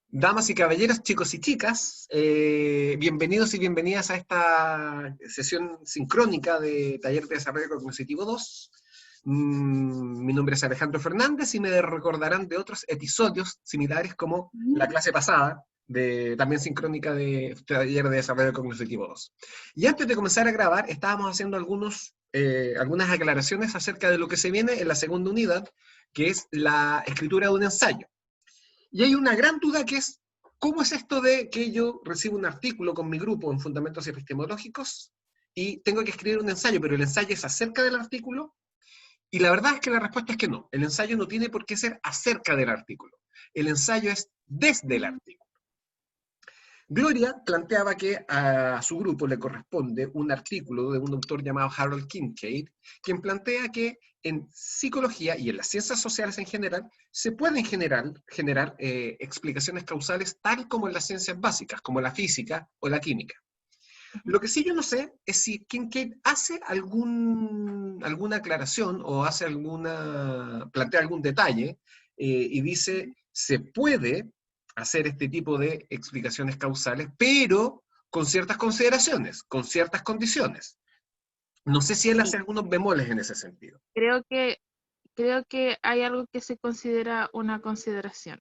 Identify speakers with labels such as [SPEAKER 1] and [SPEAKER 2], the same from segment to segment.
[SPEAKER 1] Damas y caballeros, chicos y chicas, bienvenidos y bienvenidas a esta sesión sincrónica de Taller de Desarrollo Cognitivo 2. Mi nombre es Alejandro Fernández y me recordarán de otros episodios similares como la clase pasada, también sincrónica de Taller de Desarrollo Cognitivo 2. Y antes de comenzar a grabar, estábamos haciendo algunas aclaraciones acerca de lo que se viene en la segunda unidad, que es la escritura de un ensayo. Y hay una gran duda que es, ¿cómo es esto de que yo recibo un artículo con mi grupo en Fundamentos Epistemológicos y tengo que escribir un ensayo, pero el ensayo es acerca del artículo? Y la verdad es que la respuesta es que no. El ensayo no tiene por qué ser acerca del artículo. El ensayo es desde el artículo. Gloria planteaba que a su grupo le corresponde un artículo de un autor llamado Harold Kincaid, quien plantea que en psicología y en las ciencias sociales en general se pueden generar explicaciones causales tal como en las ciencias básicas, como la física o la química. Lo que sí yo no sé es si Kincaid hace alguna aclaración o plantea algún detalle y dice, se puede hacer este tipo de explicaciones causales, pero con ciertas consideraciones, con ciertas condiciones. No sé si él
[SPEAKER 2] Sí,
[SPEAKER 1] hace algunos bemoles en ese sentido.
[SPEAKER 2] creo que, creo que hay algo que se considera una consideración.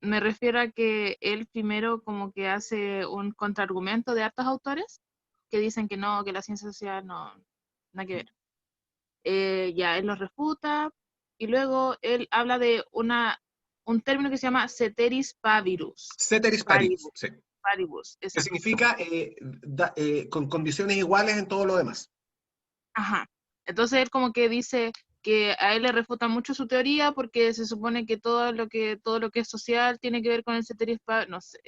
[SPEAKER 2] Me refiero a que él primero como que hace un contraargumento de hartos autores que dicen que no, que la ciencia social no, nada que ver. Ya él los refuta y luego él habla de un término que se llama ceteris paribus.
[SPEAKER 1] Ceteris paribus,
[SPEAKER 2] Paribus,
[SPEAKER 1] sí.
[SPEAKER 2] paribus,
[SPEAKER 1] Que
[SPEAKER 2] exacto.
[SPEAKER 1] significa con condiciones iguales en todo lo demás.
[SPEAKER 2] Ajá. Entonces él como que dice que a él le refuta mucho su teoría porque se supone que todo lo que es social tiene que ver con el ceteris paribus. No sé,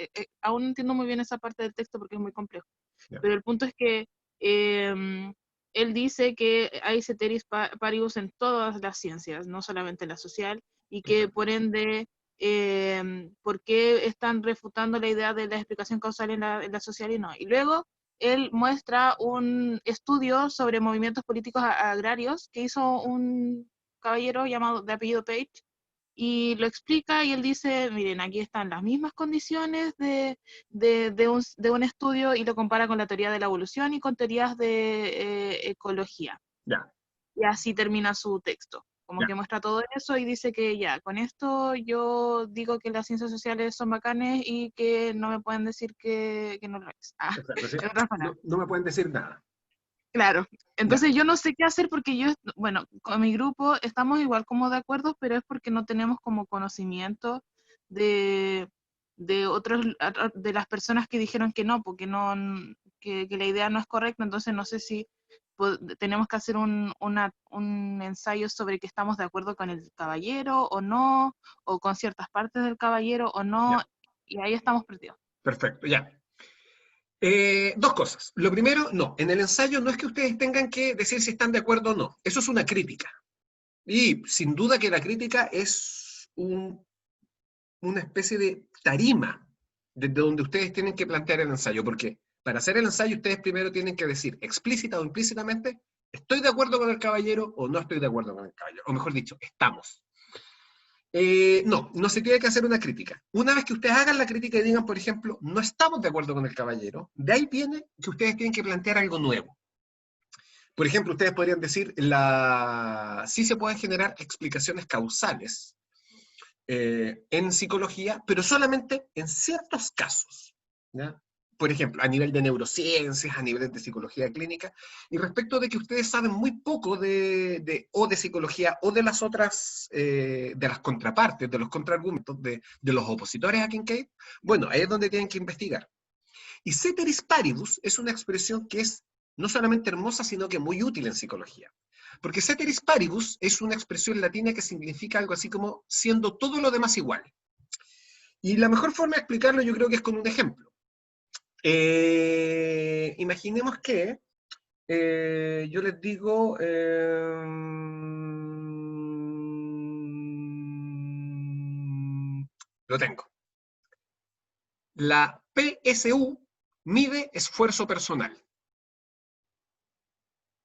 [SPEAKER 2] aún no entiendo muy bien esa parte del texto porque es muy complejo.
[SPEAKER 1] Ya.
[SPEAKER 2] Pero el punto es que él dice que hay ceteris paribus en todas las ciencias, no solamente en la social, y que
[SPEAKER 1] Perfecto.
[SPEAKER 2] por ende, ¿por qué están refutando la idea de la explicación causal en la social y no? Y luego él muestra un estudio sobre movimientos políticos agrarios que hizo un caballero llamado de apellido Page, y lo explica y él dice, miren, aquí están las mismas condiciones de un estudio y lo compara con la teoría de la evolución y con teorías de ecología.
[SPEAKER 1] Ya,
[SPEAKER 2] Y así termina su texto. Como
[SPEAKER 1] ya.
[SPEAKER 2] que muestra todo eso y dice que ya, con esto yo digo que las ciencias sociales son bacanes y que no me pueden decir que no lo es.
[SPEAKER 1] Exacto, sí.
[SPEAKER 2] En otras
[SPEAKER 1] No,
[SPEAKER 2] palabras.
[SPEAKER 1] no me pueden decir nada.
[SPEAKER 2] Claro.
[SPEAKER 1] Ya.
[SPEAKER 2] Entonces yo no sé qué hacer porque bueno, con mi grupo estamos igual como de acuerdo, pero es porque no tenemos como conocimiento de, de las personas que dijeron que no, porque no, que la idea no es correcta, entonces no sé si tenemos que hacer un ensayo sobre que estamos de acuerdo con el caballero o no, o con ciertas partes del caballero o no,
[SPEAKER 1] Ya.
[SPEAKER 2] y ahí estamos perdidos.
[SPEAKER 1] Perfecto, ya. Dos cosas. Lo primero, no. En el ensayo no es que ustedes tengan que decir si están de acuerdo o no. Eso es una crítica. Y sin duda que la crítica es una especie de tarima desde donde ustedes tienen que plantear el ensayo. Porque para hacer el ensayo ustedes primero tienen que decir explícita o implícitamente, estoy de acuerdo con el caballero o no estoy de acuerdo con el caballero. O mejor dicho, estamos. No se tiene que hacer una crítica. Una vez que ustedes hagan la crítica y digan, por ejemplo, no estamos de acuerdo con el caballero, de ahí viene que ustedes tienen que plantear algo nuevo. Por ejemplo, ustedes podrían decir, sí se pueden generar explicaciones causales en psicología, pero solamente en ciertos casos. ¿Ya? Por ejemplo, a nivel de neurociencias, a nivel de psicología clínica, y respecto de que ustedes saben muy poco o de psicología o de las otras, de las contrapartes, de los contraargumentos, de los opositores a Kincaid, bueno, ahí es donde tienen que investigar. Y ceteris paribus es una expresión que es no solamente hermosa, sino que muy útil en psicología. Porque ceteris paribus es una expresión latina que significa algo así como siendo todo lo demás igual. Y la mejor forma de explicarlo yo creo que es con un ejemplo. Imaginemos que yo les digo, lo tengo. La PSU mide esfuerzo personal.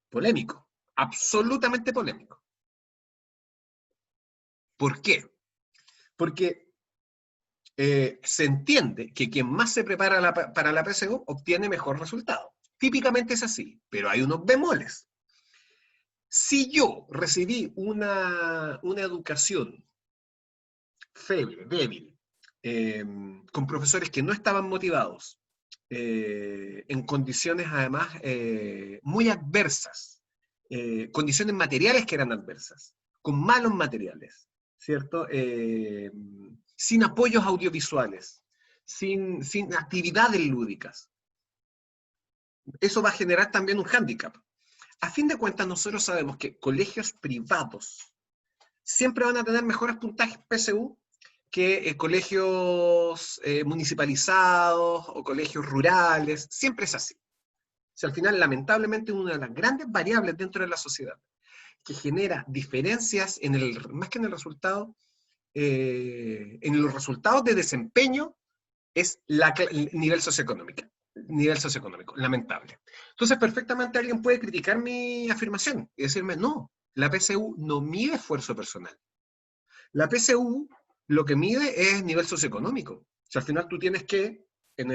[SPEAKER 1] Polémico, absolutamente polémico. ¿Por qué? Porque se entiende que quien más se prepara para la PSU obtiene mejor resultado. Típicamente es así, pero hay unos bemoles. Si yo recibí una educación débil, con profesores que no estaban motivados, en condiciones además muy adversas, condiciones materiales que eran adversas, con malos materiales, ¿cierto? Sin apoyos audiovisuales, sin actividades lúdicas. Eso va a generar también un hándicap. A fin de cuentas, nosotros sabemos que colegios privados siempre van a tener mejores puntajes PSU que colegios municipalizados o colegios rurales. Siempre es así. O sea, al final, lamentablemente, una de las grandes variables dentro de la sociedad que genera diferencias más que en el resultado, en los resultados de desempeño es el nivel socioeconómico. Nivel socioeconómico, lamentable. Entonces, perfectamente alguien puede criticar mi afirmación y decirme, no, la PSU no mide esfuerzo personal. La PSU lo que mide es nivel socioeconómico. O sea, al final tú tienes que, en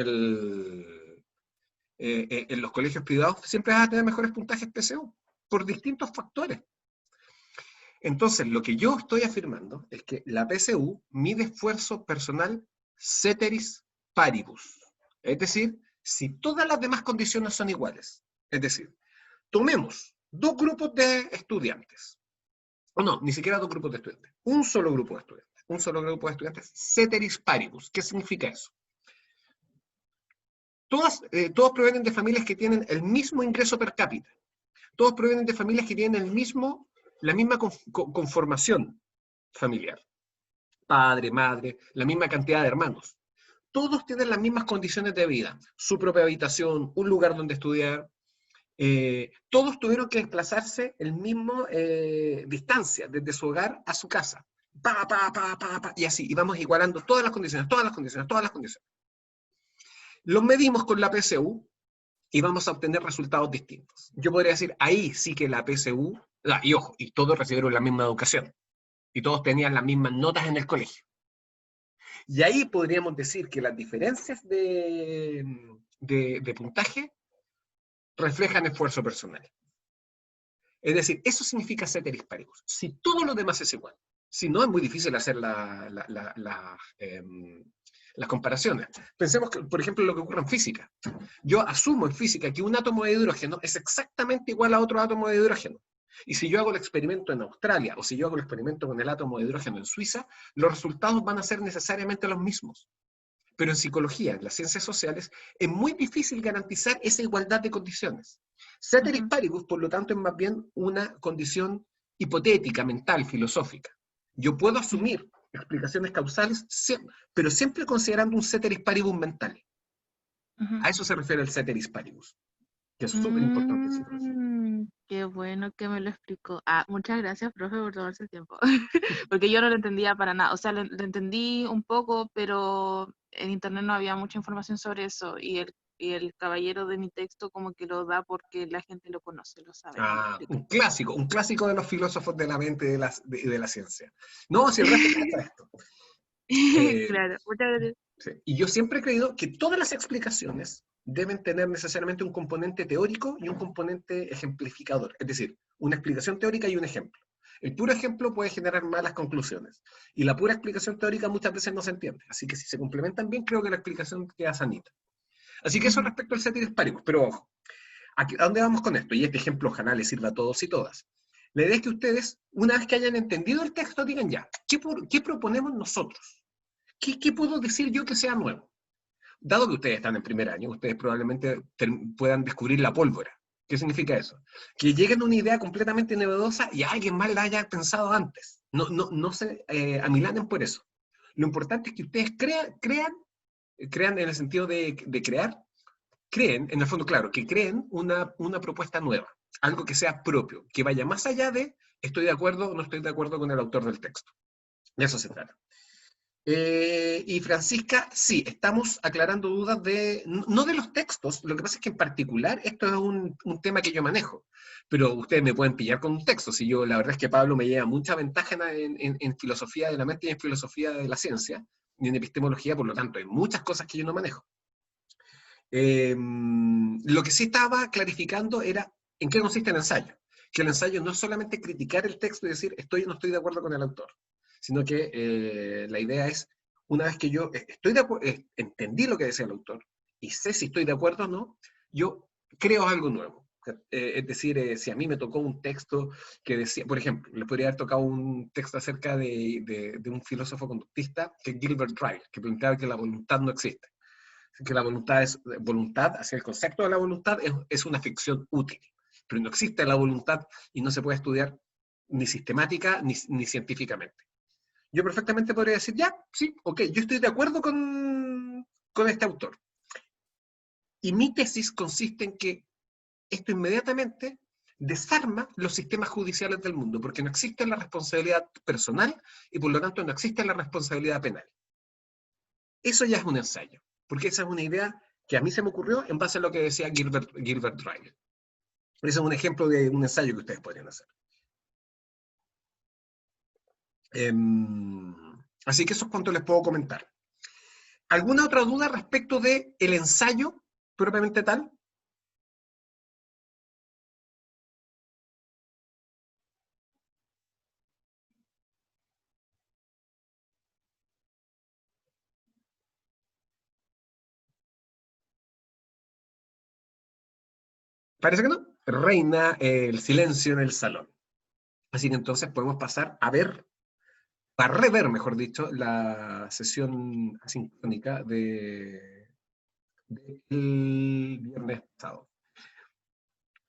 [SPEAKER 1] los colegios privados, siempre vas a tener mejores puntajes PSU, por distintos factores. Entonces, lo que yo estoy afirmando es que la PSU mide esfuerzo personal ceteris paribus. Es decir, si todas las demás condiciones son iguales. Es decir, tomemos dos grupos de estudiantes. O no, ni siquiera dos grupos de estudiantes. Un solo grupo de estudiantes. Un solo grupo de estudiantes, ceteris paribus. ¿Qué significa eso? Todos provienen de familias que tienen el mismo ingreso per cápita. Todos provienen de familias que tienen la misma conformación familiar. Padre, madre, la misma cantidad de hermanos. Todos tienen las mismas condiciones de vida. Su propia habitación, un lugar donde estudiar. Todos tuvieron que desplazarse el mismo distancia, desde su hogar a su casa. Y así, y vamos igualando todas las condiciones. Los medimos con la PSU y vamos a obtener resultados distintos. Yo podría decir, ahí sí que la PSU, y ojo, y todos recibieron la misma educación, y todos tenían las mismas notas en el colegio. Y ahí podríamos decir que las diferencias de puntaje reflejan esfuerzo personal. Es decir, eso significa ceteris paribus. Si todo lo demás es igual, si no, es muy difícil hacer las comparaciones. Pensemos, que, por ejemplo, lo que ocurre en física. Yo asumo en física que un átomo de hidrógeno es exactamente igual a otro átomo de hidrógeno. Y si yo hago el experimento en Australia, o si yo hago el experimento con el átomo de hidrógeno en Suiza, los resultados van a ser necesariamente los mismos. Pero en psicología, en las ciencias sociales, es muy difícil garantizar esa igualdad de condiciones. Ceteris paribus, por lo tanto, es más bien una condición hipotética, mental, filosófica. Yo puedo asumir explicaciones causales, pero siempre considerando un ceteris paribus mental. A eso se refiere el ceteris paribus, que es súper importante en psicología.
[SPEAKER 2] Qué bueno que me lo explicó. Muchas gracias, profe, por tomarse el tiempo. Porque yo no lo entendía para nada. O sea, lo entendí un poco, pero en internet no había mucha información sobre eso. Y el caballero de mi texto como que lo da porque la gente lo conoce, lo sabe.
[SPEAKER 1] Un clásico de los filósofos de la mente y de la ciencia. No, si el resto es esto.
[SPEAKER 2] Claro, muchas gracias.
[SPEAKER 1] Sí. Y yo siempre he creído que todas las explicaciones deben tener necesariamente un componente teórico y un componente ejemplificador. Es decir, una explicación teórica y un ejemplo. El puro ejemplo puede generar malas conclusiones. Y la pura explicación teórica muchas veces no se entiende. Así que si se complementan bien, creo que la explicación queda sanita. Así que eso respecto al ceteris paribus. Pero ojo, ¿a dónde vamos con esto? Y este ejemplo ojalá les sirva a todos y todas. La idea es que ustedes, una vez que hayan entendido el texto, digan ya, ¿qué proponemos nosotros? ¿Qué puedo decir yo que sea nuevo? Dado que ustedes están en primer año, ustedes probablemente puedan descubrir la pólvora. ¿Qué significa eso? Que lleguen a una idea completamente novedosa y alguien más la haya pensado antes. No se amilanen por eso. Lo importante es que ustedes crean en el sentido de crear, creen, en el fondo, claro, que creen una propuesta nueva, algo que sea propio, que vaya más allá de estoy de acuerdo o no estoy de acuerdo con el autor del texto. De eso se trata. Y Francisca, sí, estamos aclarando dudas no de los textos, lo que pasa es que en particular esto es un tema que yo manejo, pero ustedes me pueden pillar con un texto, si yo, la verdad es que Pablo me lleva mucha ventaja en filosofía de la mente y en filosofía de la ciencia, ni en epistemología, por lo tanto, hay muchas cosas que yo no manejo. Lo que sí estaba clarificando era en qué consiste el ensayo. Que el ensayo no es solamente criticar el texto y decir estoy o no estoy de acuerdo con el autor, sino que la idea es, una vez que yo estoy de entendí lo que decía el autor y sé si estoy de acuerdo o no, yo creo algo nuevo. Es decir, si a mí me tocó un texto que decía, por ejemplo, les podría haber tocado un texto acerca de un filósofo conductista, que es Gilbert Ryle, que planteaba que la voluntad no existe, que la voluntad es voluntad, hacia el concepto de la voluntad es una ficción útil, pero no existe la voluntad y no se puede estudiar ni sistemática ni científicamente. Yo perfectamente podría decir, ya, sí, ok, yo estoy de acuerdo con este autor. Y mi tesis consiste en que esto inmediatamente desarma los sistemas judiciales del mundo, porque no existe la responsabilidad personal y por lo tanto no existe la responsabilidad penal. Eso ya es un ensayo, porque esa es una idea que a mí se me ocurrió en base a lo que decía Gilbert Ryle. Ese es un ejemplo de un ensayo que ustedes podrían hacer. Así que eso es cuanto les puedo comentar. ¿Alguna otra duda respecto del ensayo propiamente tal? Parece que no. Reina el silencio en el salón. Así que entonces podemos pasar a ver, a rever, mejor dicho, la sesión asincrónica del viernes pasado.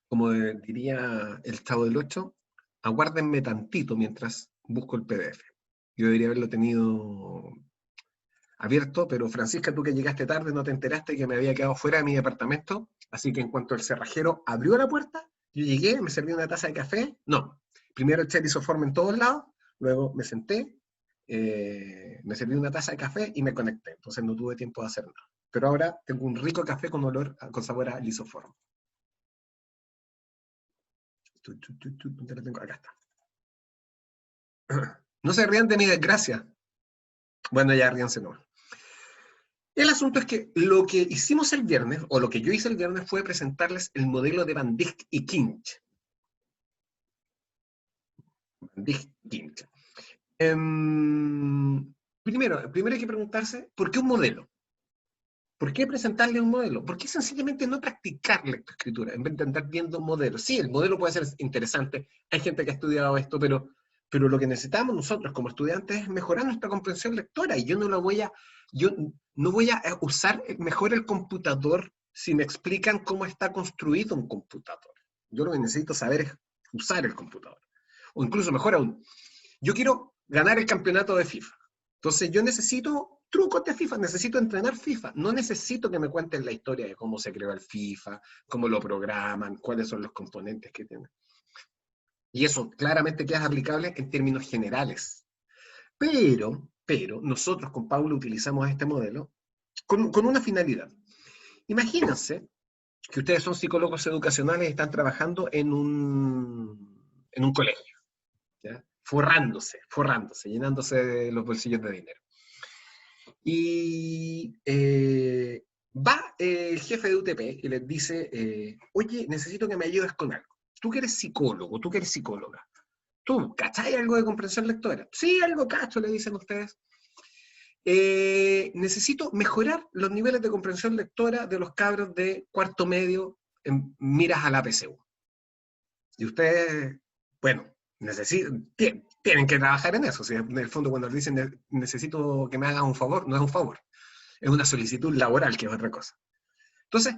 [SPEAKER 1] Como diría el Chavo del 8, aguárdenme tantito mientras busco el PDF. Yo debería haberlo tenido abierto, pero Francisca, tú que llegaste tarde no te enteraste que me había quedado fuera de mi departamento, así que en cuanto el cerrajero abrió la puerta, yo llegué, me serví una taza de café, no, primero eché isoform en todos lados, luego me senté, me serví una taza de café y me conecté, entonces no tuve tiempo de hacer nada. Pero ahora tengo un rico café con olor, con sabor a lisoform. ¿Dónde lo tengo? Acá está. No se rían de mi desgracia. Bueno, ya ríanse nomás. El asunto es que lo que hicimos el viernes, o lo que yo hice el viernes, fue presentarles el modelo de Van Dijk y Kinch. Van Dijk, Kinch. Primero hay que preguntarse, ¿por qué un modelo? ¿Por qué presentarle un modelo? ¿Por qué sencillamente no practicar lectoescritura en vez de andar viendo modelos? Sí, el modelo puede ser interesante, hay gente que ha estudiado esto, pero lo que necesitamos nosotros como estudiantes es mejorar nuestra comprensión lectora, y yo no voy a usar mejor el computador si me explican cómo está construido un computador. Yo lo que necesito saber es usar el computador. O incluso mejor aún, yo quiero ganar el campeonato de FIFA. Entonces yo necesito trucos de FIFA, necesito entrenar FIFA. No necesito que me cuenten la historia de cómo se creó el FIFA, cómo lo programan, cuáles son los componentes que tiene. Y eso claramente queda aplicable en términos generales. Pero nosotros con Paulo utilizamos este modelo con una finalidad. Imagínense que ustedes son psicólogos educacionales y están trabajando en un colegio, ¿ya? Forrándose, llenándose de los bolsillos de dinero. Y va el jefe de UTP y les dice, oye, necesito que me ayudes con algo. Tú que eres psicólogo, tú que eres psicóloga, ¿tú cachai algo de comprensión lectora? Sí, algo cacho, le dicen ustedes. Necesito mejorar los niveles de comprensión lectora de los cabros de cuarto medio en miras a la PSU. Y ustedes, bueno, tienen que trabajar en eso. O sea, en el fondo, cuando dicen necesito que me hagan un favor, no es un favor, es una solicitud laboral, que es otra cosa. Entonces,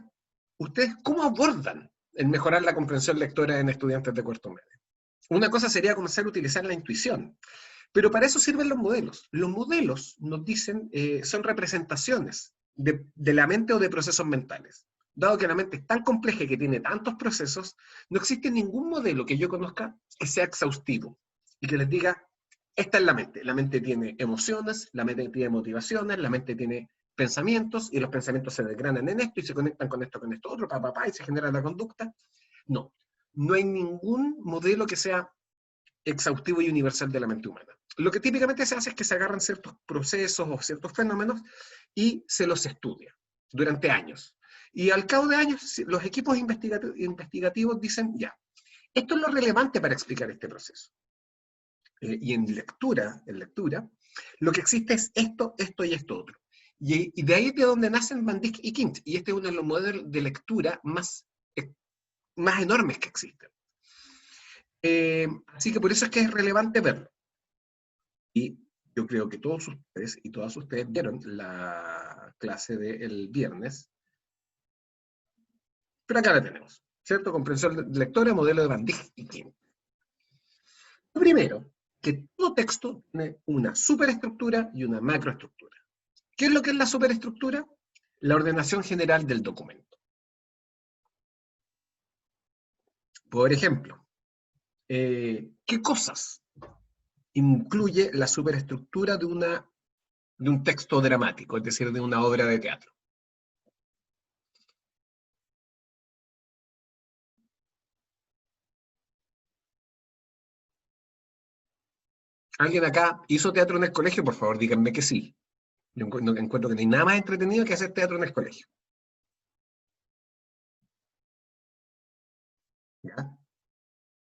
[SPEAKER 1] ¿ustedes cómo abordan el mejorar la comprensión lectora en estudiantes de cuarto medio? Una cosa sería comenzar a utilizar la intuición, pero para eso sirven los modelos. Los modelos nos dicen, son representaciones de la mente o de procesos mentales. Dado que la mente es tan compleja y que tiene tantos procesos, no existe ningún modelo que yo conozca que sea exhaustivo y que les diga, esta es la mente. La mente tiene emociones, la mente tiene motivaciones, la mente tiene pensamientos, y los pensamientos se desgranan en esto y se conectan con esto otro, y se genera la conducta. No hay ningún modelo que sea exhaustivo y universal de la mente humana. Lo que típicamente se hace es que se agarran ciertos procesos o ciertos fenómenos y se los estudia durante años. Y al cabo de años, los equipos investigativos dicen, ya, esto es lo relevante para explicar este proceso. Y en lectura, lo que existe es esto, esto y esto otro. Y de ahí es de donde nacen Van Dijk y Quint. Y este es uno de los modelos de lectura más enormes que existen. Así que por eso es que es relevante verlo. Y yo creo que todos ustedes y todas ustedes vieron la clase del viernes, pero acá la tenemos, ¿cierto? Comprensión lectora, modelo de Van Dijk y Quint. Lo primero, que todo texto tiene una superestructura y una macroestructura. ¿Qué es lo que es la superestructura? La ordenación general del documento. Por ejemplo, ¿qué cosas incluye la superestructura de un texto dramático, es decir, de una obra de teatro? ¿Alguien acá hizo teatro en el colegio? Por favor, díganme que sí. Yo encuentro que no hay nada más entretenido que hacer teatro en el colegio. ¿Ya?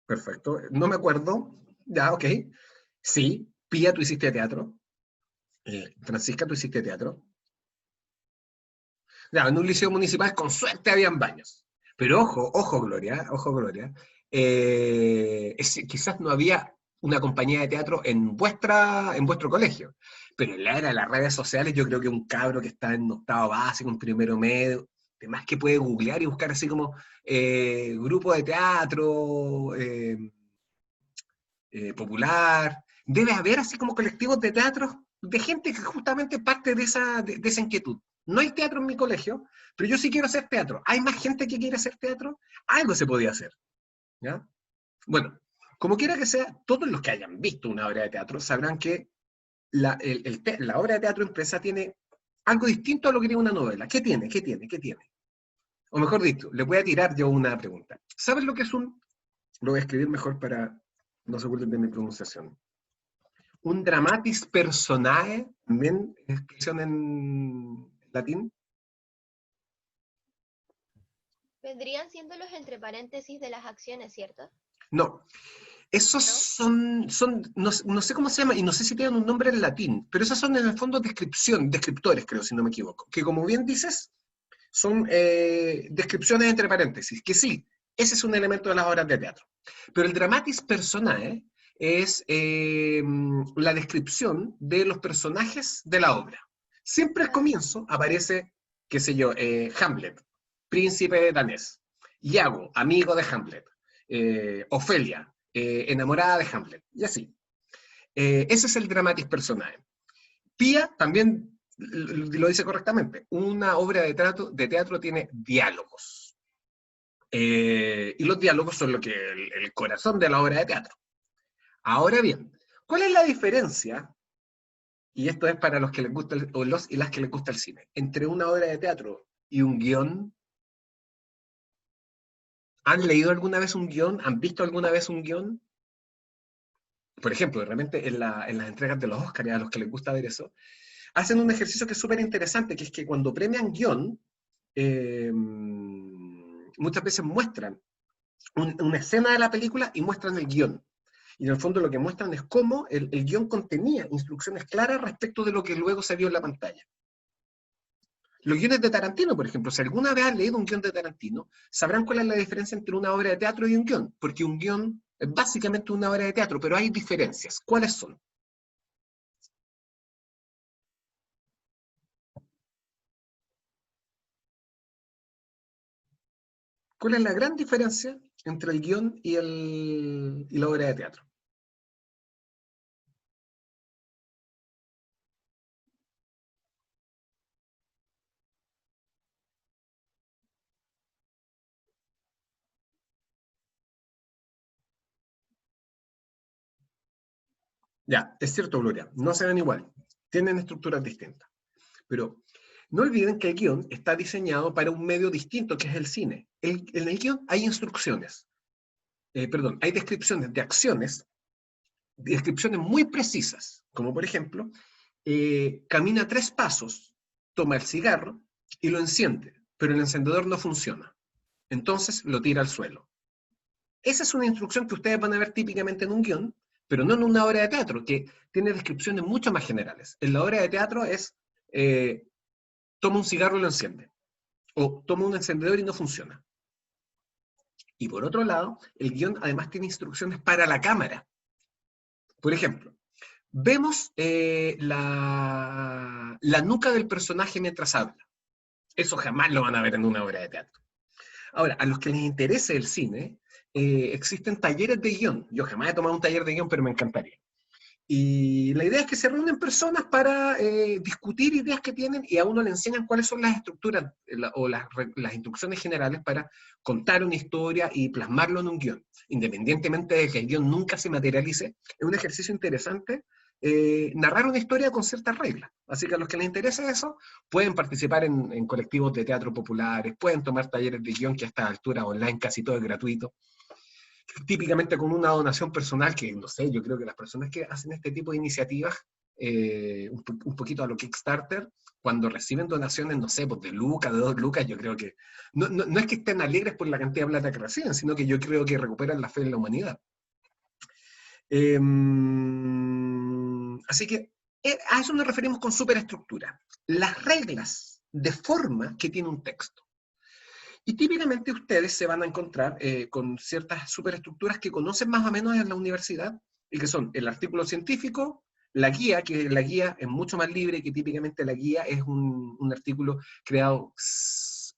[SPEAKER 1] Perfecto. No me acuerdo. Ya, ok. Sí. Pía, tú hiciste teatro. Francisca, tú hiciste teatro. Ya, en un liceo municipal con suerte habían baños. Pero ojo, Gloria, ojo, Gloria. Quizás no había una compañía de teatro en vuestro colegio, pero en la era de las redes sociales yo creo que un cabro que está en octavo básico, en primero medio, además que puede googlear y buscar así como grupo de teatro popular, debe haber así como colectivos de teatro de gente que justamente parte de esa inquietud. No hay teatro en mi colegio, pero yo sí quiero hacer teatro. ¿Hay más gente que quiere hacer teatro? Algo se podía hacer. ¿Ya? Bueno, como quiera que sea, todos los que hayan visto una obra de teatro sabrán que la obra de teatro impresa tiene algo distinto a lo que tiene una novela. ¿Qué tiene? ¿Qué tiene? ¿Qué tiene? O mejor dicho, le voy a tirar yo una pregunta. ¿Sabes lo que es un... Lo voy a escribir mejor para no se burlen de mi pronunciación. Un dramatis personae, también expresión en latín.
[SPEAKER 3] Vendrían siendo los entre paréntesis de las acciones, ¿cierto?
[SPEAKER 1] No, esos no sé cómo se llama, y no sé si tienen un nombre en latín, pero esos son en el fondo descriptores, creo, si no me equivoco, que como bien dices, son descripciones entre paréntesis, que sí, ese es un elemento de las obras de teatro. Pero el dramatis personae es la descripción de los personajes de la obra. Siempre al comienzo aparece, qué sé yo, Hamlet, príncipe danés, Iago, amigo de Hamlet, Ofelia, enamorada de Hamlet, y así. Ese es el dramatis personae. Pía también lo dice correctamente. Una obra de teatro tiene diálogos. Y los diálogos son lo que el corazón de la obra de teatro. Ahora bien, ¿cuál es la diferencia? Y esto es para los que les gusta o los y las que les gusta el cine, entre una obra de teatro y un guión. ¿Han leído alguna vez un guión? ¿Han visto alguna vez un guión? Por ejemplo, de repente en las entregas de los Oscars, a los que les gusta ver eso, hacen un ejercicio que es súper interesante, que es que cuando premian guión, muchas veces muestran una escena de la película y muestran el guión. Y en el fondo lo que muestran es cómo el guión contenía instrucciones claras respecto de lo que luego se vio en la pantalla. Los guiones de Tarantino, por ejemplo, si alguna vez han leído un guión de Tarantino, sabrán cuál es la diferencia entre una obra de teatro y un guión, porque un guión es básicamente una obra de teatro, pero hay diferencias. ¿Cuáles son? ¿Cuál es la gran diferencia entre el guión y la obra de teatro? Ya, es cierto, Gloria, no se ven igual, tienen estructuras distintas. Pero no olviden que el guión está diseñado para un medio distinto, que es el cine. En el guión hay instrucciones, hay descripciones de acciones descripciones muy precisas, como por ejemplo, camina 3 pasos, toma el cigarro y lo enciende, pero el encendedor no funciona. Entonces lo tira al suelo. Esa es una instrucción que ustedes van a ver típicamente en un guión, pero no en una obra de teatro, que tiene descripciones mucho más generales. En la obra de teatro es, toma un cigarro y lo enciende, o toma un encendedor y no funciona. Y por otro lado, el guión además tiene instrucciones para la cámara. Por ejemplo, vemos la nuca del personaje mientras habla. Eso jamás lo van a ver en una obra de teatro. Ahora, a los que les interese el cine, existen talleres de guión. Yo jamás he tomado un taller de guión, pero me encantaría. Y la idea es que se reúnen personas para discutir ideas que tienen y a uno le enseñan cuáles son las estructuras o las instrucciones generales para contar una historia y plasmarlo en un guión. Independientemente de que el guión nunca se materialice, es un ejercicio interesante narrar una historia con ciertas reglas. Así que a los que les interesa eso, pueden participar en colectivos de teatro populares, pueden tomar talleres de guión que a esta altura online casi todo es gratuito. Típicamente con una donación personal, que no sé, yo creo que las personas que hacen este tipo de iniciativas, un poquito a lo Kickstarter, cuando reciben donaciones, no sé, pues de lucas, de 2 lucas, yo creo que, no es que estén alegres por la cantidad de plata que reciben, sino que yo creo que recuperan la fe en la humanidad. Así que a eso nos referimos con superestructura. Las reglas de forma que tiene un texto. Y típicamente ustedes se van a encontrar con ciertas superestructuras que conocen más o menos en la universidad, y que son el artículo científico, la guía, que la guía es mucho más libre, que típicamente la guía es un artículo creado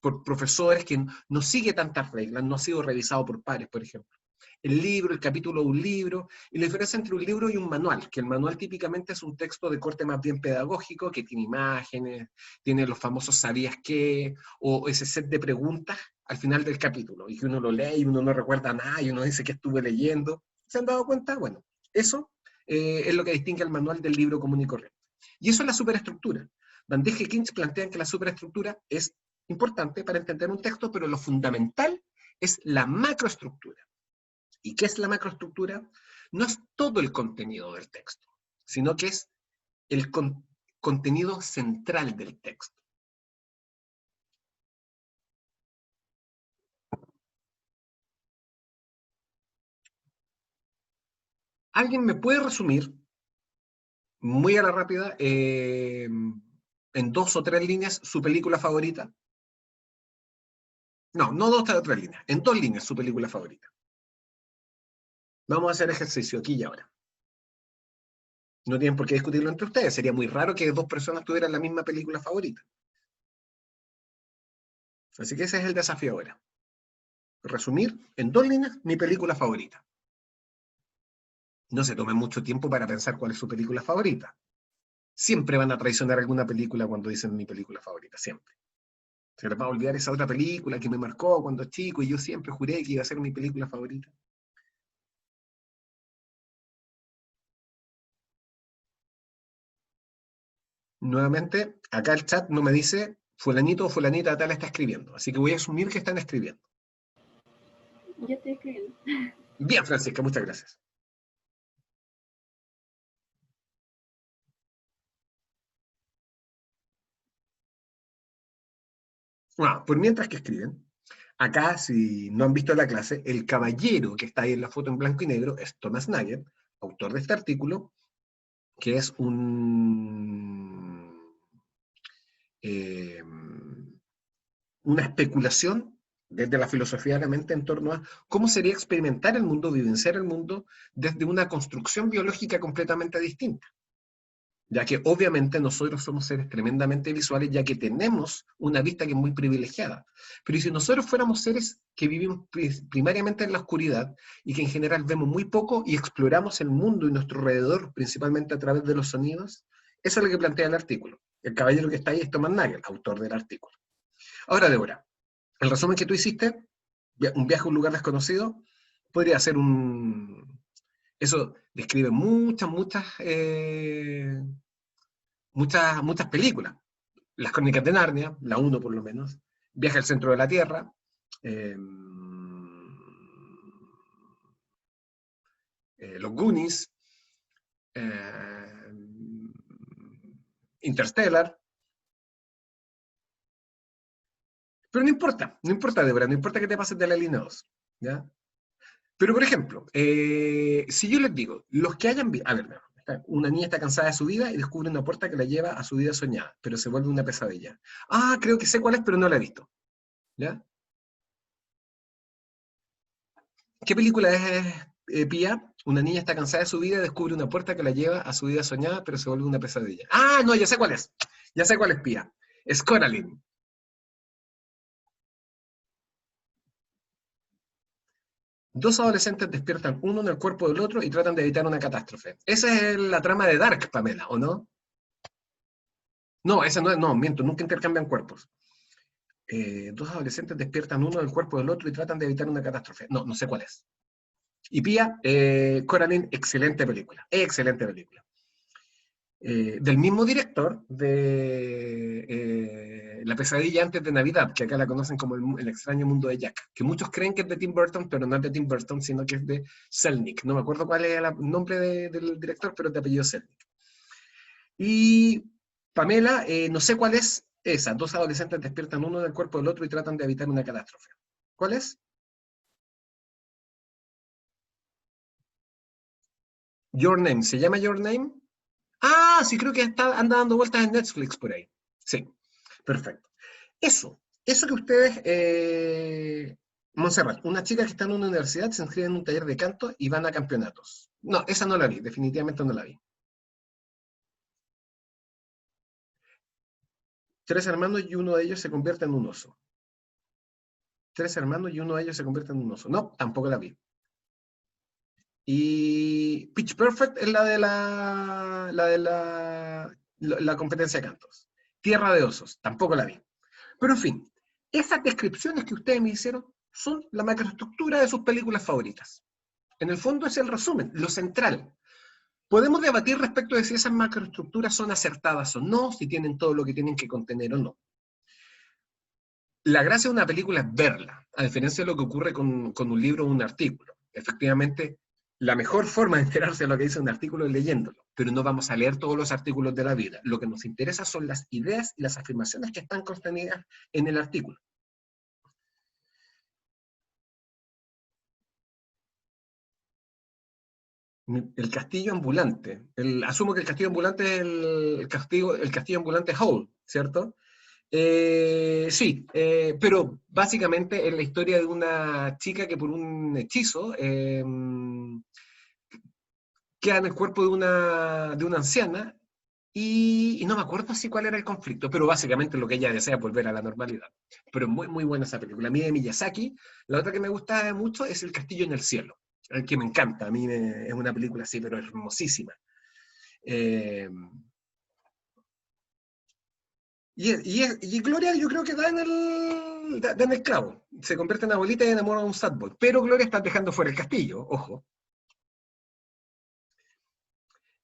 [SPEAKER 1] por profesores que no sigue tantas reglas, no ha sido revisado por pares, por ejemplo. El libro, el capítulo de un libro, y la diferencia entre un libro y un manual, que el manual típicamente es un texto de corte más bien pedagógico, que tiene imágenes, tiene los famosos ¿sabías qué? O ese set de preguntas al final del capítulo, y que uno lo lee y uno no recuerda nada, y uno dice que estuve leyendo. ¿Se han dado cuenta? Bueno, eso es lo que distingue al manual del libro común y corriente. Y eso es la superestructura. Van Dijk y Kinch plantean que la superestructura es importante para entender un texto, pero lo fundamental es la macroestructura. ¿Y qué es la macroestructura? No es todo el contenido del texto, sino que es el contenido central del texto. ¿Alguien me puede resumir, muy a la rápida, en 2 o 3 líneas, su película favorita? No 2 o 3 líneas, en 2 líneas su película favorita. Vamos a hacer ejercicio aquí y ahora. No tienen por qué discutirlo entre ustedes, sería muy raro que 2 personas tuvieran la misma película favorita. Así que ese es el desafío ahora. Resumir en 2 líneas mi película favorita. No se tomen mucho tiempo para pensar cuál es su película favorita. Siempre van a traicionar alguna película cuando dicen mi película favorita, siempre. Se les va a olvidar esa otra película que me marcó cuando chico y yo siempre juré que iba a ser mi película favorita. Nuevamente, acá el chat no me dice fulanito o fulanita tal está escribiendo, así que voy a asumir que están escribiendo.
[SPEAKER 4] Yo estoy escribiendo.
[SPEAKER 1] Bien, Francisca, muchas gracias. Bueno, por mientras que escriben, acá, si no han visto la clase, el caballero que está ahí en la foto en blanco y negro es Thomas Nagel, autor de este artículo, que es una especulación desde la filosofía de la mente en torno a cómo sería experimentar el mundo, vivenciar el mundo desde una construcción biológica completamente distinta. Ya que obviamente nosotros somos seres tremendamente visuales, ya que tenemos una vista que es muy privilegiada. Pero si nosotros fuéramos seres que vivimos primariamente en la oscuridad y que en general vemos muy poco y exploramos el mundo y nuestro alrededor, principalmente a través de los sonidos, eso es lo que plantea el artículo. El caballero que está ahí es Thomas Nagel, autor del artículo. Ahora, Débora, el resumen que tú hiciste, un viaje a un lugar desconocido, podría ser eso describe muchas películas. Las Crónicas de Narnia, la 1 por lo menos, Viaje al centro de la Tierra, Los Goonies, Interstellar. Pero no importa, Débora, no importa que te pases de la línea 2, ¿ya? Pero, por ejemplo, si yo les digo, los que hayan visto, a ver, una niña está cansada de su vida y descubre una puerta que la lleva a su vida soñada, pero se vuelve una pesadilla. Ah, creo que sé cuál es, pero no la he visto, ¿ya? ¿Qué película es, Pía? Una niña está cansada de su vida y descubre una puerta que la lleva a su vida soñada, pero se vuelve una pesadilla. Ah, no, ya sé cuál es. Ya sé cuál es, Pía. Es Coraline. Dos adolescentes despiertan uno en el cuerpo del otro y tratan de evitar una catástrofe. Esa es la trama de Dark, Pamela, ¿o no? No, esa no es, no, miento, nunca intercambian cuerpos. Dos adolescentes despiertan uno del cuerpo del otro y tratan de evitar una catástrofe. No, no sé cuál es. Y Pía, Coraline, excelente película. Excelente película. Del mismo director de La pesadilla antes de Navidad, que acá la conocen como el extraño mundo de Jack, que muchos creen que es de Tim Burton, pero no es de Tim Burton, sino que es de Selnick. No me acuerdo cuál es el nombre del director, pero es de apellido Selnick. Y Pamela, no sé cuál es esa. Dos adolescentes despiertan uno del cuerpo del otro y tratan de evitar una catástrofe. ¿Cuál es? Your Name. ¿Se llama Your Name? Ah, sí, creo que anda dando vueltas en Netflix por ahí. Sí, perfecto. Eso que ustedes, Montserrat, una chica que está en una universidad, se inscribe en un taller de canto y van a campeonatos. No, esa no la vi, definitivamente no la vi. Tres hermanos y uno de ellos se convierte en un oso. Tres hermanos y uno de ellos se convierte en un oso. No, tampoco la vi. Y Pitch Perfect es la competencia de cantos. Tierra de osos, tampoco la vi. Pero en fin, esas descripciones que ustedes me hicieron son la macroestructura de sus películas favoritas. En el fondo es el resumen, lo central. Podemos debatir respecto de si esas macroestructuras son acertadas o no, si tienen todo lo que tienen que contener o no. La gracia de una película es verla, a diferencia de lo que ocurre con un libro o un artículo. Efectivamente, la mejor forma de enterarse de lo que dice un artículo es leyéndolo, pero no vamos a leer todos los artículos de la vida. Lo que nos interesa son las ideas y las afirmaciones que están contenidas en el artículo. El castillo ambulante. Asumo que el castillo ambulante es el castillo ambulante Howl, ¿cierto? Sí, pero básicamente es la historia de una chica que por un hechizo queda en el cuerpo de una anciana y no me acuerdo así cuál era el conflicto, pero básicamente lo que ella desea es volver a la normalidad. Pero muy, muy buena esa película. A mí de Miyazaki, la otra que me gusta mucho es El castillo en el cielo, el que me encanta. Es una película así, pero hermosísima. Eh, y Gloria yo creo que da en el clavo. Se convierte en abuelita y enamora a un sad boy. Pero Gloria está dejando fuera el castillo, ojo.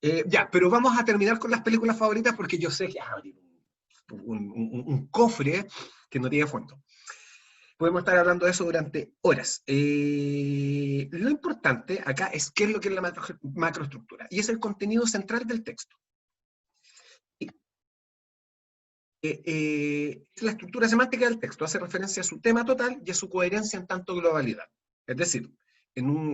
[SPEAKER 1] Ya, pero vamos a terminar con las películas favoritas porque yo sé que abrir un cofre que no tiene fondo. Podemos estar hablando de eso durante horas. Lo importante acá es qué es lo que es la macroestructura. Y es el contenido central del texto. Es la estructura semántica del texto. Hace referencia a su tema total y a su coherencia en tanto globalidad. Es decir,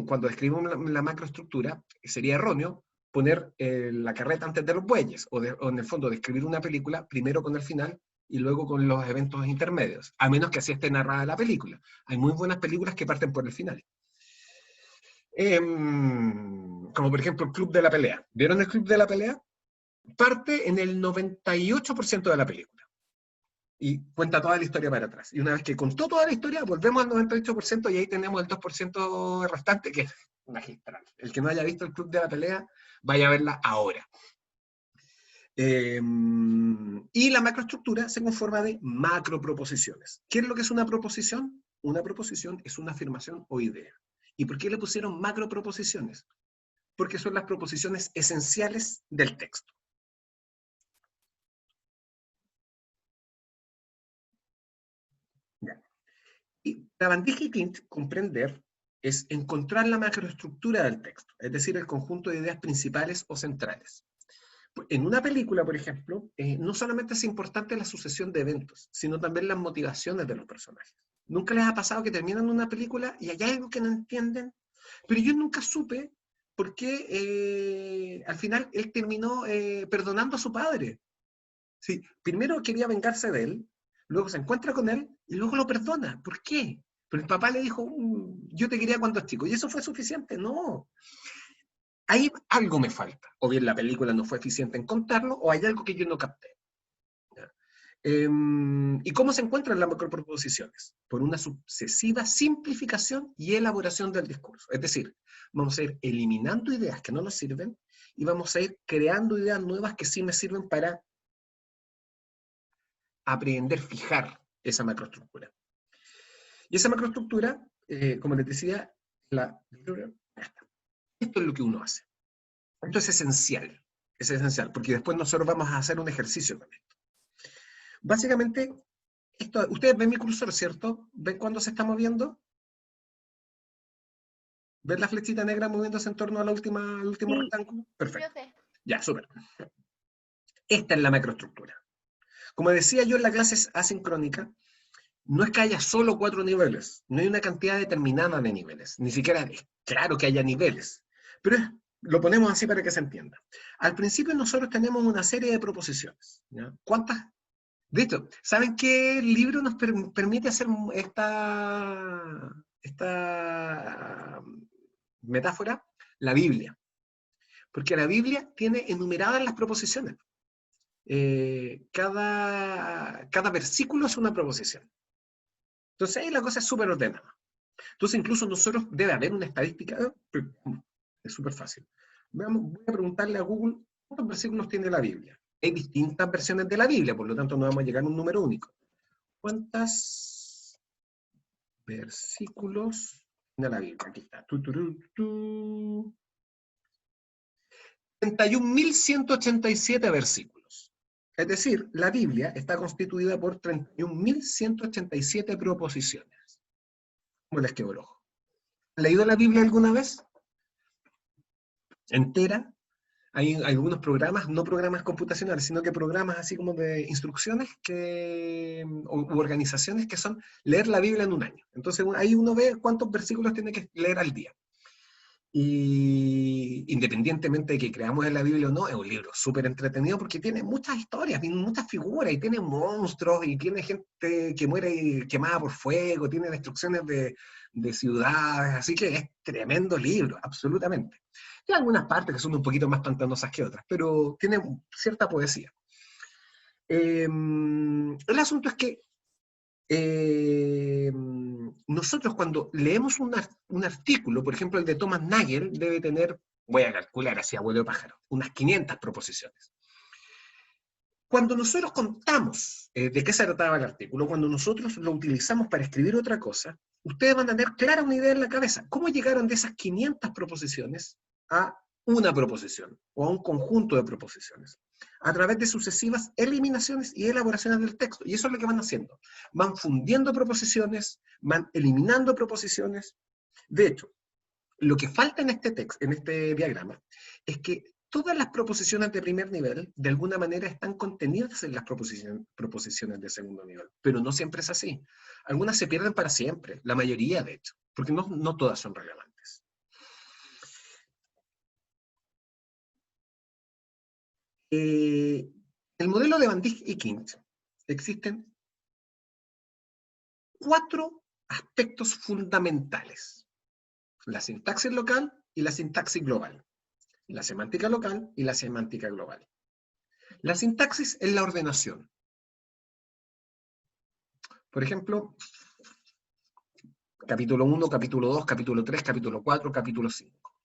[SPEAKER 1] cuando describimos la macroestructura, sería erróneo poner la carreta antes de los bueyes, o en el fondo describir una película primero con el final y luego con los eventos intermedios, a menos que así esté narrada la película. Hay muy buenas películas que parten por el final. Como por ejemplo el Club de la Pelea. ¿Vieron el Club de la Pelea? Parte en el 98% de la película. Y cuenta toda la historia para atrás. Y una vez que contó toda la historia, volvemos al 98% y ahí tenemos el 2% restante, que es magistral. El que no haya visto el Club de la Pelea, vaya a verla ahora. Y la macroestructura se conforma de macroproposiciones. ¿Qué es lo que es una proposición? Una proposición es una afirmación o idea. ¿Y por qué le pusieron macroproposiciones? Porque son las proposiciones esenciales del texto. Ya. Y para Van Dijk y Clint comprender es encontrar la macroestructura del texto, es decir, el conjunto de ideas principales o centrales. En una película, por ejemplo, no solamente es importante la sucesión de eventos, sino también las motivaciones de los personajes. ¿Nunca les ha pasado que terminan una película y hay algo que no entienden? Pero yo nunca supe por qué al final él terminó perdonando a su padre. Sí, primero quería vengarse de él, luego se encuentra con él y luego lo perdona. ¿Por qué? Pero el papá le dijo, yo te quería cuando chico, y eso fue suficiente. No. Ahí algo me falta. O bien la película no fue eficiente en contarlo, o hay algo que yo no capté. ¿Y cómo se encuentran las macroproposiciones? Por una sucesiva simplificación y elaboración del discurso. Es decir, vamos a ir eliminando ideas que no nos sirven y vamos a ir creando ideas nuevas que sí me sirven para aprender, fijar esa macroestructura. Y esa macroestructura, como les decía, esto es lo que uno hace. Esto es esencial, porque después nosotros vamos a hacer un ejercicio con esto. Básicamente, ustedes ven mi cursor, ¿cierto? ¿Ven cuando se está moviendo? ¿Ven la flechita negra moviéndose en torno a al último rectángulo? Perfecto. Ya, súper. Esta es la macroestructura. Como decía yo en la clase asincrónica, no es que haya solo 4 niveles, no hay una cantidad determinada de niveles, ni siquiera es claro que haya niveles, pero lo ponemos así para que se entienda. Al principio nosotros tenemos una serie de proposiciones, ¿ya? ¿Cuántas? De hecho, ¿saben qué libro nos permite hacer esta metáfora? La Biblia. Porque la Biblia tiene enumeradas las proposiciones. Cada versículo es una proposición. Entonces ahí la cosa es súper ordenada. Entonces incluso nosotros debe haber una estadística, es súper fácil. Voy a preguntarle a Google cuántos versículos tiene la Biblia. Hay distintas versiones de la Biblia, por lo tanto no vamos a llegar a un número único. ¿Cuántos versículos tiene la Biblia? Aquí está. 31.187 versículos. Es decir, la Biblia está constituida por 31.187 proposiciones. ¿Cómo les quedó el ojo? ¿Han leído la Biblia alguna vez? ¿Entera? Hay algunos programas, no programas computacionales, sino que programas así como de instrucciones u organizaciones que son leer la Biblia en un año. Entonces ahí uno ve cuántos versículos tiene que leer al día. Y independientemente de que creamos en la Biblia o no, es un libro súper entretenido porque tiene muchas historias, tiene muchas figuras, y tiene monstruos, y tiene gente que muere quemada por fuego, tiene destrucciones de ciudades, así que es tremendo libro, absolutamente. Hay algunas partes que son un poquito más pantanosas que otras, pero tiene cierta poesía. El asunto es que nosotros cuando leemos un artículo, por ejemplo el de Thomas Nagel, debe tener, voy a calcular así, abuelo de pájaro, unas 500 proposiciones. Cuando nosotros contamos de qué se trataba el artículo, cuando nosotros lo utilizamos para escribir otra cosa, ustedes van a tener clara una idea en la cabeza. ¿Cómo llegaron de esas 500 proposiciones a una proposición o a un conjunto de proposiciones? A través de sucesivas eliminaciones y elaboraciones del texto. Y eso es lo que van haciendo. Van fundiendo proposiciones, van eliminando proposiciones. De hecho, lo que falta en este texto, en este diagrama, es que todas las proposiciones de primer nivel, de alguna manera, están contenidas en las proposiciones de segundo nivel. Pero no siempre es así. Algunas se pierden para siempre, la mayoría, de hecho, porque no todas son relevantes. El modelo de Van Dijk y Quint existen 4 aspectos fundamentales: la sintaxis local y la sintaxis global, la semántica local y la semántica global. La sintaxis es la ordenación. Por ejemplo, capítulo 1, capítulo 2, capítulo 3, capítulo 4, capítulo 5.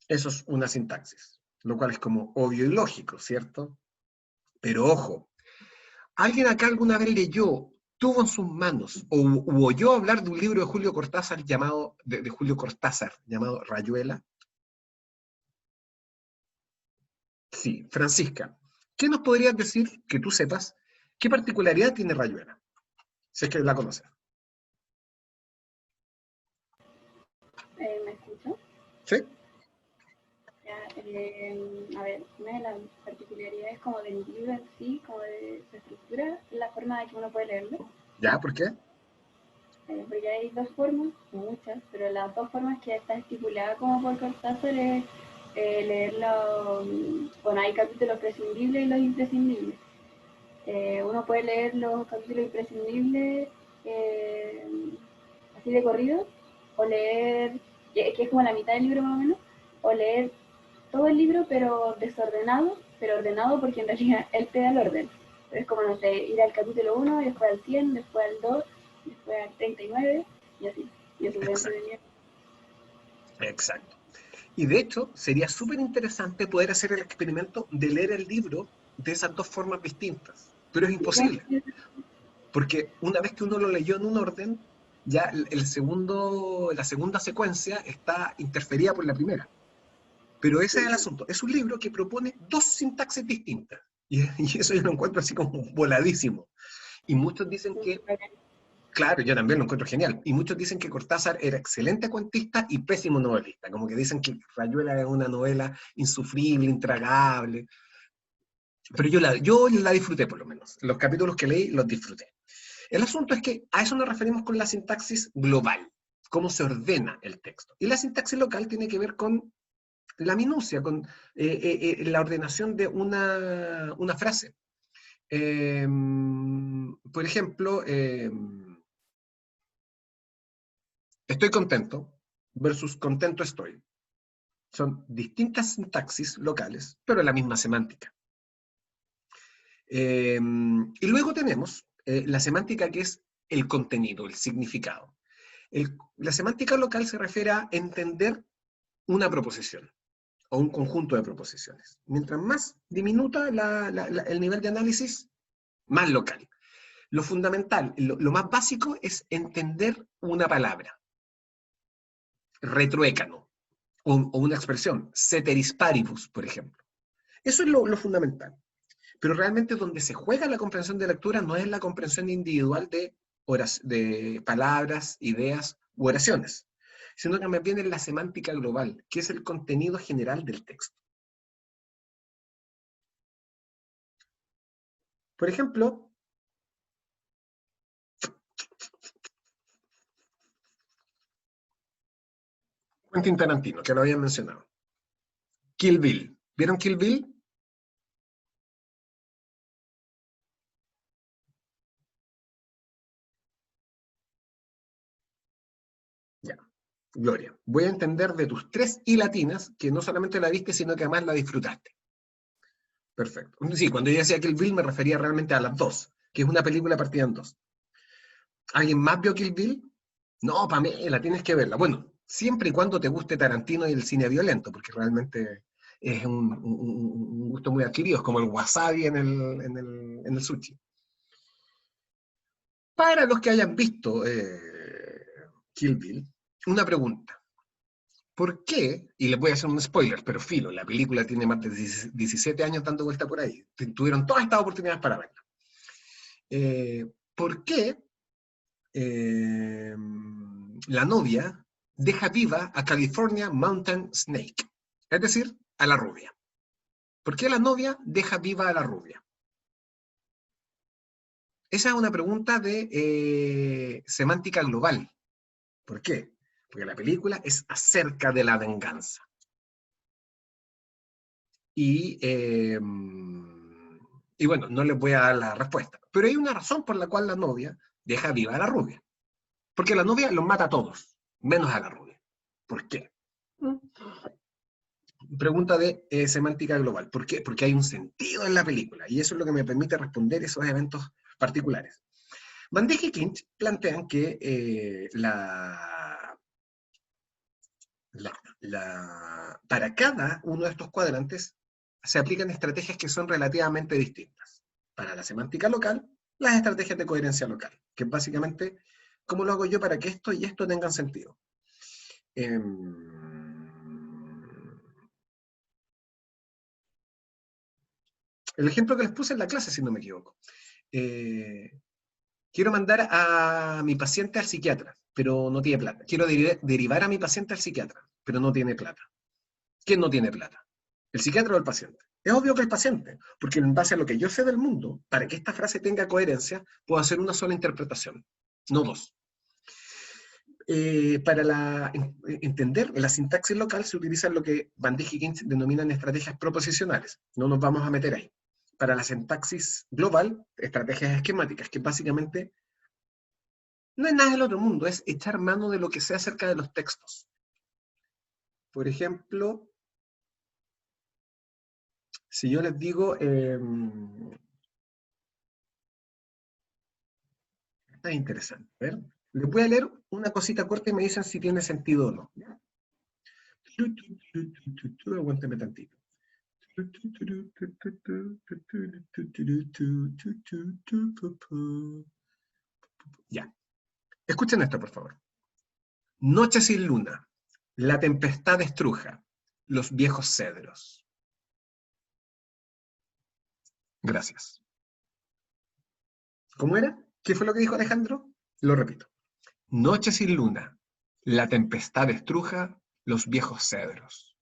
[SPEAKER 1] Eso es una sintaxis, lo cual es como obvio y lógico, ¿cierto? Pero ojo, ¿alguien acá alguna vez leyó, tuvo en sus manos, o oyó hablar de un libro de Julio Cortázar llamado Rayuela? Sí, Francisca, ¿qué nos podrías decir, que tú sepas, qué particularidad tiene Rayuela? Si es que la conoces. ¿Sí?
[SPEAKER 4] Ya, a ver, una de las particularidades como del libro en sí, como de su estructura, es la forma de que uno puede leerlo.
[SPEAKER 1] ¿Ya? ¿Por qué?
[SPEAKER 4] Porque hay dos formas, muchas, pero las dos formas que está estipulada como por Cortázar es leerlo, bueno, hay capítulos prescindibles y los imprescindibles. Uno puede leer los capítulos imprescindibles eh, así de corrido, o leer, que es como la mitad del libro más o menos, o leer todo el libro pero desordenado, pero ordenado porque en realidad él te da el orden. Es como, no sé, ir al capítulo 1, después al 100, después al 2, después al 39 y así. Y eso es
[SPEAKER 1] Exacto,
[SPEAKER 4] entretenido.
[SPEAKER 1] exacto. Y de hecho, sería súper interesante poder hacer el experimento de leer el libro de esas dos formas distintas. Pero es
[SPEAKER 4] ¿Y cómo
[SPEAKER 1] imposible, porque una vez que uno lo leyó en un orden, ya la segunda secuencia está interferida por la primera. Pero ese es el asunto. Es un libro que propone dos sintaxis distintas. Y eso yo lo encuentro así como voladísimo. Y muchos dicen que, claro, yo también lo encuentro genial. Y muchos dicen que Cortázar era excelente cuentista y pésimo novelista. Como que dicen que Rayuela es una novela insufrible, intragable. Pero yo la disfruté por lo menos. Los capítulos que leí los disfruté. El asunto es que a eso nos referimos con la sintaxis global, cómo se ordena el texto. Y la sintaxis local tiene que ver con la minucia, con la ordenación de una frase. Por ejemplo, estoy contento versus contento estoy. Son distintas sintaxis locales, pero la misma semántica. Y luego tenemos la semántica que es el contenido, el significado. La semántica local se refiere a entender una proposición o un conjunto de proposiciones. Mientras más diminuta el nivel de análisis, más local. Lo fundamental, lo más básico es entender una palabra, retruécano, o una expresión, ceteris paribus, por ejemplo. Eso es lo fundamental. Pero realmente donde se juega la comprensión de lectura no es la comprensión individual de palabras, ideas u oraciones, sino que más bien es la semántica global, que es el contenido general del texto. Por ejemplo, Quentin Tarantino, que lo había mencionado. Kill Bill. ¿Vieron Kill Bill? Ya. Gloria, voy a entender de tus 3 I latinas que no solamente la viste, sino que además la disfrutaste. Perfecto. Sí, cuando yo decía Kill Bill me refería realmente a las dos, que es una película partida en dos. ¿Alguien más vio Kill Bill? No, Pamela, tienes que verla. Bueno, siempre y cuando te guste Tarantino y el cine violento, porque realmente es un gusto muy adquirido, es como el wasabi en el sushi. Para los que hayan visto Kill Bill, una pregunta. ¿Por qué? Y les voy a hacer un spoiler, pero filo, la película tiene más de 17 años dando vuelta por ahí. Tuvieron todas estas oportunidades para verla. ¿Por qué la novia deja viva a California Mountain Snake? Es decir, a la rubia. ¿Por qué la novia deja viva a la rubia? Esa es una pregunta de semántica global. ¿Por qué? Porque la película es acerca de la venganza. Y bueno, no les voy a dar la respuesta. Pero hay una razón por la cual la novia deja viva a la rubia. Porque la novia los mata a todos, menos a la rubia. ¿Por qué? Pregunta de semántica global. ¿Por qué? Porque hay un sentido en la película. Y eso es lo que me permite responder esos eventos particulares. Van Dijk y Clinch plantean que para cada uno de estos cuadrantes se aplican estrategias que son relativamente distintas. Para la semántica local, las estrategias de coherencia local, que es básicamente cómo lo hago yo para que esto y esto tengan sentido. El ejemplo que les puse en la clase, si no me equivoco. Quiero mandar a mi paciente al psiquiatra, pero no tiene plata. Quiero derivar a mi paciente al psiquiatra, pero no tiene plata. ¿Quién no tiene plata? ¿El psiquiatra o el paciente? Es obvio que el paciente, porque en base a lo que yo sé del mundo, para que esta frase tenga coherencia, puedo hacer una sola interpretación, no dos. Para entender la sintaxis local se utilizan lo que Van Dijk y Keynes denominan estrategias proposicionales. No nos vamos a meter ahí. Para la sintaxis global, estrategias esquemáticas, que básicamente no es nada del otro mundo, es echar mano de lo que sé acerca de los textos. Por ejemplo, si yo les digo, es interesante, a ver, les voy a leer una cosita corta y me dicen si tiene sentido o no. Aguánteme tantito. Ya. Escuchen esto, por favor. Noche sin luna, la tempestad estruja, los viejos cedros. Gracias. ¿Cómo era? ¿Qué fue lo que dijo Alejandro? Lo repito. Noche sin luna, la tempestad estruja, los viejos cedros.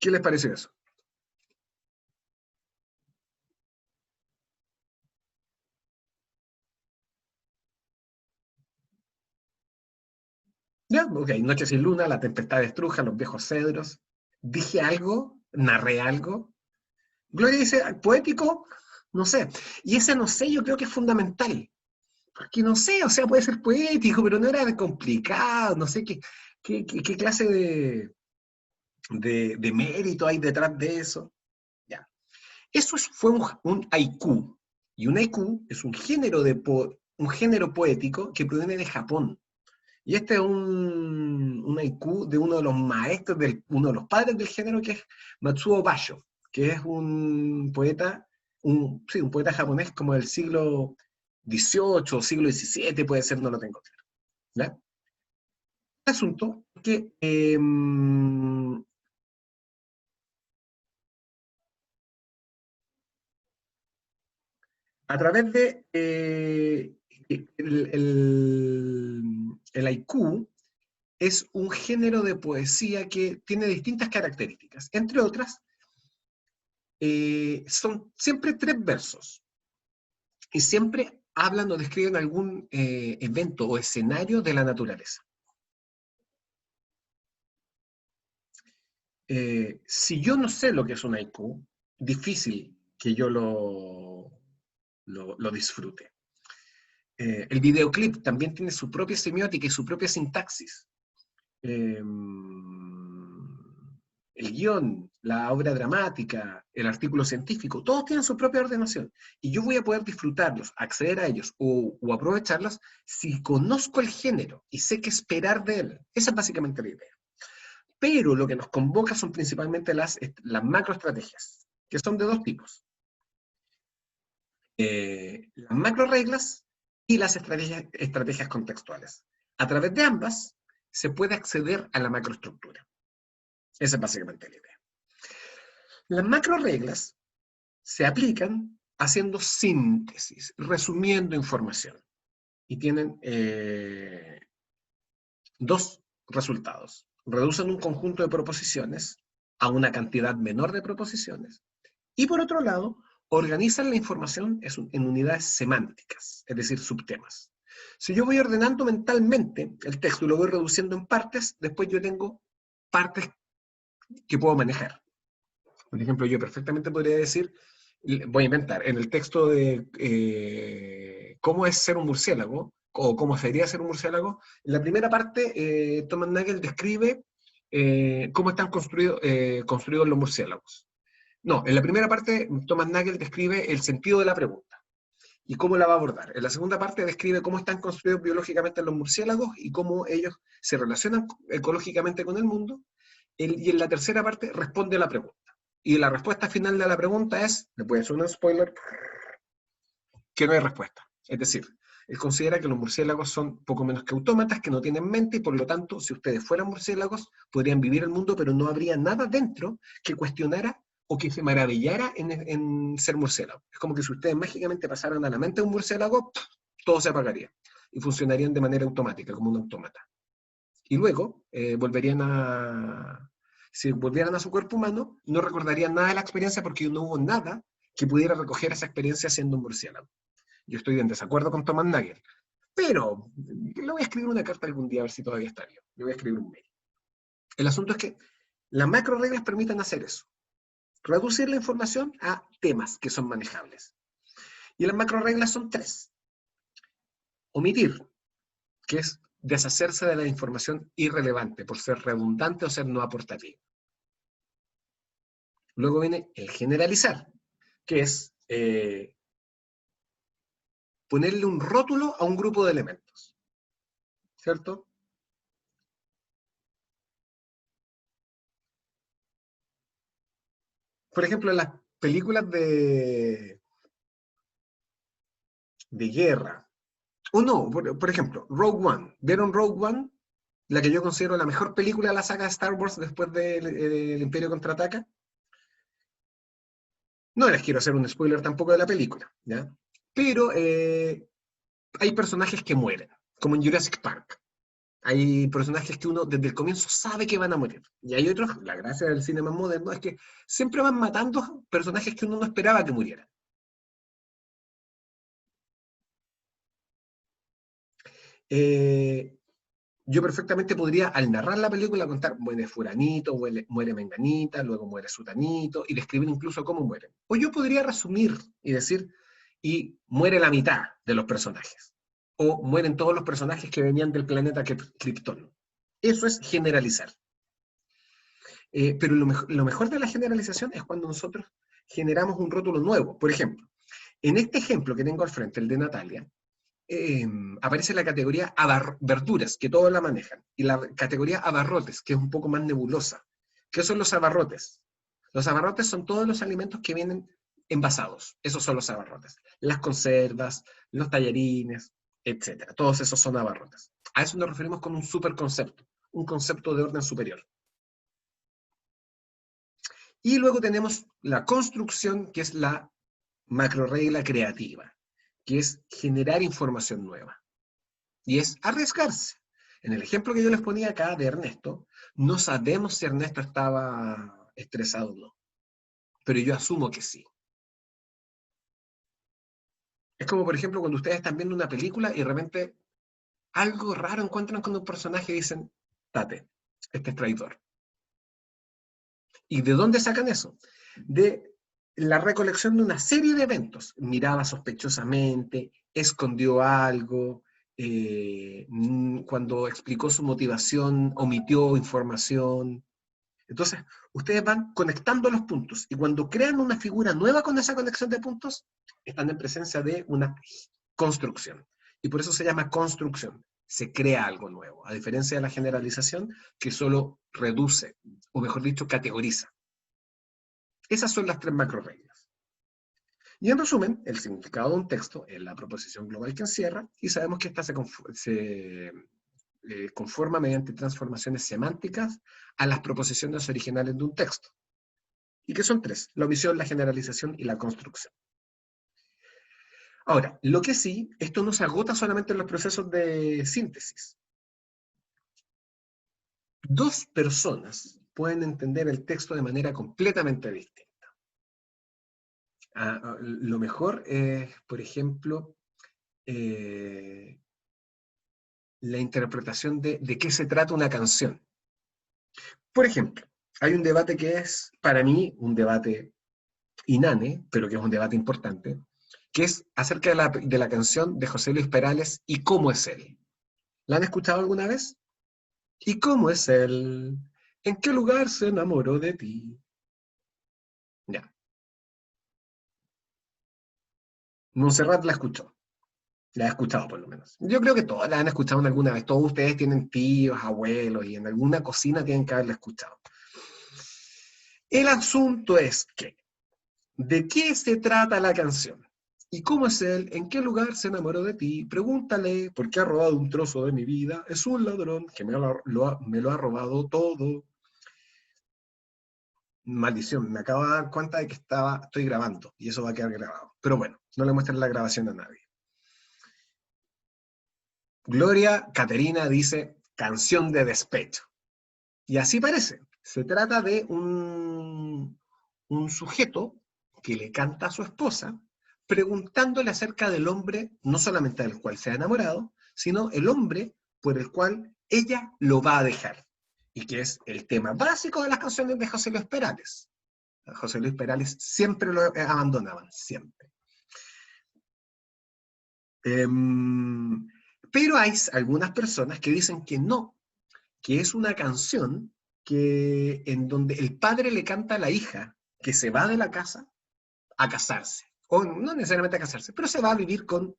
[SPEAKER 1] ¿Qué les pareció eso? Ya, ok, noche sin luna, la tempestad estruja, los viejos cedros. ¿Dije algo? ¿Narré algo? Gloria dice, poético, no sé. Y ese no sé, yo creo que es fundamental. Porque no sé, o sea, puede ser poético, pero no era complicado, no sé qué clase de mérito hay detrás de eso. Ya. Eso fue un haiku. Y un haiku es un género poético que proviene de Japón. Y este es un haiku de uno de los maestros, uno de los padres del género, que es Matsuo Basho, que es un poeta, un poeta japonés como del siglo XVIII o siglo XVII, puede ser, no lo tengo claro. ¿Ya? El asunto es que a través de el haiku es un género de poesía que tiene distintas características. Entre otras, son siempre 3 versos. Y siempre hablan o describen algún evento o escenario de la naturaleza. Si yo no sé lo que es un haiku, difícil que yo lo disfrute. El videoclip también tiene su propia semiótica y su propia sintaxis. El guión, la obra dramática, el artículo científico, todos tienen su propia ordenación. Y yo voy a poder disfrutarlos, acceder a ellos o aprovecharlos si conozco el género y sé qué esperar de él. Esa es básicamente la idea. Pero lo que nos convoca son principalmente las macroestrategias, que son de 2 tipos. Las macroreglas y las estrategias contextuales. A través de ambas se puede acceder a la macroestructura. Esa es básicamente la idea. Las macroreglas se aplican haciendo síntesis, resumiendo información. Y tienen 2 resultados. Reducen un conjunto de proposiciones a una cantidad menor de proposiciones. Y por otro lado, organizan la información en unidades semánticas, es decir, subtemas. Si yo voy ordenando mentalmente el texto y lo voy reduciendo en partes, después yo tengo partes que puedo manejar. Por ejemplo, yo perfectamente podría decir, voy a inventar, en el texto de cómo es ser un murciélago, o cómo sería ser un murciélago, en la primera parte, Thomas Nagel describe cómo están construidos los murciélagos. No, en la primera parte, Thomas Nagel describe el sentido de la pregunta y cómo la va a abordar. En la segunda parte describe cómo están construidos biológicamente los murciélagos y cómo ellos se relacionan ecológicamente con el mundo. Y en la tercera parte responde a la pregunta. Y la respuesta final de la pregunta es, le voy a hacer un spoiler, que no hay respuesta. Es decir, él considera que los murciélagos son poco menos que autómatas, que no tienen mente, y por lo tanto, si ustedes fueran murciélagos, podrían vivir el mundo, pero no habría nada dentro que cuestionara o que se maravillara en ser murciélago. Es como que si ustedes mágicamente pasaran a la mente de un murciélago, todo se apagaría y funcionarían de manera automática, como un autómata. Y luego si volvieran a su cuerpo humano, no recordarían nada de la experiencia porque no hubo nada que pudiera recoger esa experiencia siendo un murciélago. Yo estoy en desacuerdo con Thomas Nagel, pero le voy a escribir una carta algún día a ver si todavía está bien. Le voy a escribir un mail. El asunto es que las macro reglas permiten hacer eso. Reducir la información a temas que son manejables. Y las macro reglas son 3. Omitir, que es deshacerse de la información irrelevante por ser redundante o ser no aportativa. Luego viene el generalizar, que es ponerle un rótulo a un grupo de elementos. ¿Cierto? Por ejemplo, en las películas de guerra, o no, por ejemplo, Rogue One. ¿Vieron Rogue One? La que yo considero la mejor película de la saga de Star Wars después del Imperio Contraataca. No les quiero hacer un spoiler tampoco de la película, ¿ya? Pero hay personajes que mueren, como en Jurassic Park. Hay personajes que uno desde el comienzo sabe que van a morir. Y hay otros, la gracia del cine más moderno es que siempre van matando personajes que uno no esperaba que murieran. Yo perfectamente podría, al narrar la película, contar, muere fulanito, muere menganita, luego muere sutanito, y describir incluso cómo mueren. O yo podría resumir y decir, y muere la mitad de los personajes. O mueren todos los personajes que venían del planeta Krypton. Eso es generalizar. Pero lo mejor de la generalización es cuando nosotros generamos un rótulo nuevo. Por ejemplo, en este ejemplo que tengo al frente, el de Natalia, aparece la categoría verduras, que todos la manejan, y la categoría abarrotes, que es un poco más nebulosa. ¿Qué son los abarrotes? Los abarrotes son todos los alimentos que vienen envasados. Esos son los abarrotes. Las conservas, los tallarines, etc. Todos esos son abarrotes. A eso nos referimos con un superconcepto, un concepto de orden superior. Y luego tenemos la construcción, que es la macrorregla creativa, que es generar información nueva. Y es arriesgarse. En el ejemplo que yo les ponía acá de Ernesto, no sabemos si Ernesto estaba estresado o no. Pero yo asumo que sí. Es como, por ejemplo, cuando ustedes están viendo una película y de repente algo raro encuentran con un personaje y dicen, tate, este es traidor. ¿Y de dónde sacan eso? De la recolección de una serie de eventos. Miraba sospechosamente, escondió algo, cuando explicó su motivación, omitió información. Entonces, ustedes van conectando los puntos, y cuando crean una figura nueva con esa conexión de puntos, están en presencia de una construcción. Y por eso se llama construcción. Se crea algo nuevo, a diferencia de la generalización, que solo reduce, o mejor dicho, categoriza. Esas son las 3 macrorreglas. Y en resumen, el significado de un texto es la proposición global que encierra, y sabemos que esta se conforma mediante transformaciones semánticas a las proposiciones originales de un texto. ¿Y que son 3? La omisión, la generalización y la construcción. Ahora, lo que sí, esto no se agota solamente en los procesos de síntesis. 2 personas pueden entender el texto de manera completamente distinta. Lo mejor es, por ejemplo, la interpretación de qué se trata una canción. Por ejemplo, hay un debate que es, para mí, un debate inane, pero que es un debate importante, que es acerca de la canción de José Luis Perales, ¿Y cómo es él? ¿La han escuchado alguna vez? ¿Y cómo es él? ¿En qué lugar se enamoró de ti? Ya. Montserrat la escuchó. La he escuchado por lo menos. Yo creo que todas la han escuchado alguna vez. Todos ustedes tienen tíos, abuelos, y en alguna cocina tienen que haberla escuchado. El asunto es que, ¿de qué se trata la canción? ¿Y cómo es él? ¿En qué lugar se enamoró de ti? Pregúntale, ¿por qué ha robado un trozo de mi vida? Es un ladrón que me lo ha robado todo. Maldición, me acabo de dar cuenta de que estoy grabando, y eso va a quedar grabado. Pero bueno, no le muestren la grabación a nadie. Gloria Caterina dice, canción de despecho. Y así parece. Se trata de un sujeto que le canta a su esposa, preguntándole acerca del hombre, no solamente del cual se ha enamorado, sino el hombre por el cual ella lo va a dejar. Y que es el tema básico de las canciones de José Luis Perales. A José Luis Perales siempre lo abandonaban, siempre. Pero hay algunas personas que dicen que no, que es una canción en donde el padre le canta a la hija que se va de la casa a casarse, o no necesariamente a casarse, pero se va a vivir con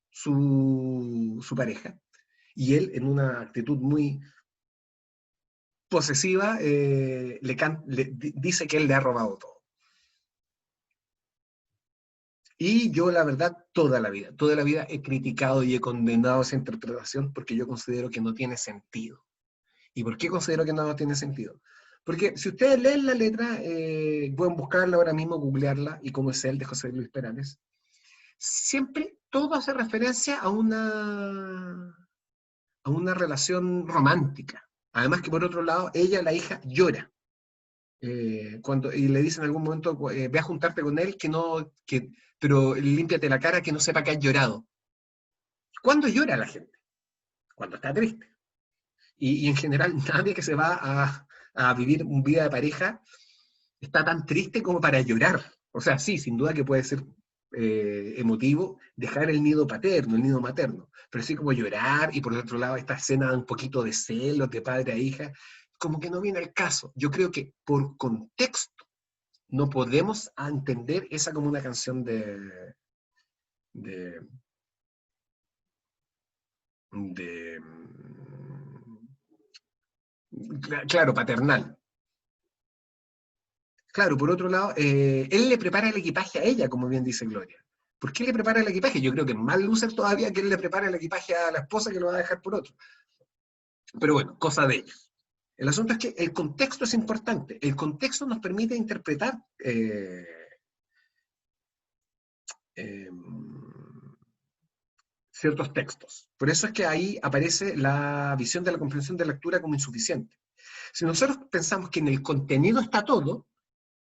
[SPEAKER 1] su pareja, y él en una actitud muy posesiva dice que él le ha robado todo. Y yo, la verdad, toda la vida he criticado y he condenado esa interpretación porque yo considero que no tiene sentido. ¿Y por qué considero que no tiene sentido? Porque si ustedes leen la letra, pueden buscarla ahora mismo, googlearla, y como es el de José Luis Perales, siempre todo hace referencia a una relación romántica. Además que por otro lado, ella, la hija, llora. Y le dice en algún momento, ve a juntarte con él, pero límpiate la cara, que no sepa que has llorado. ¿Cuándo llora la gente? Cuando está triste. Y en general nadie que se va a vivir una vida de pareja está tan triste como para llorar. O sea, sí, sin duda que puede ser emotivo dejar el nido paterno, el nido materno, pero así como llorar, y por otro lado esta escena de un poquito de celos de padre a hija, como que no viene al caso. Yo creo que por contexto no podemos entender esa como una canción de, de claro, paternal. Claro, por otro lado, él le prepara el equipaje a ella, como bien dice Gloria. ¿Por qué le prepara el equipaje? Yo creo que es más loser todavía que él le prepara el equipaje a la esposa, que lo va a dejar por otro. Pero bueno, cosa de ellos. El asunto es que el contexto es importante. El contexto nos permite interpretar ciertos textos. Por eso es que ahí aparece la visión de la comprensión de lectura como insuficiente. Si nosotros pensamos que en el contenido está todo,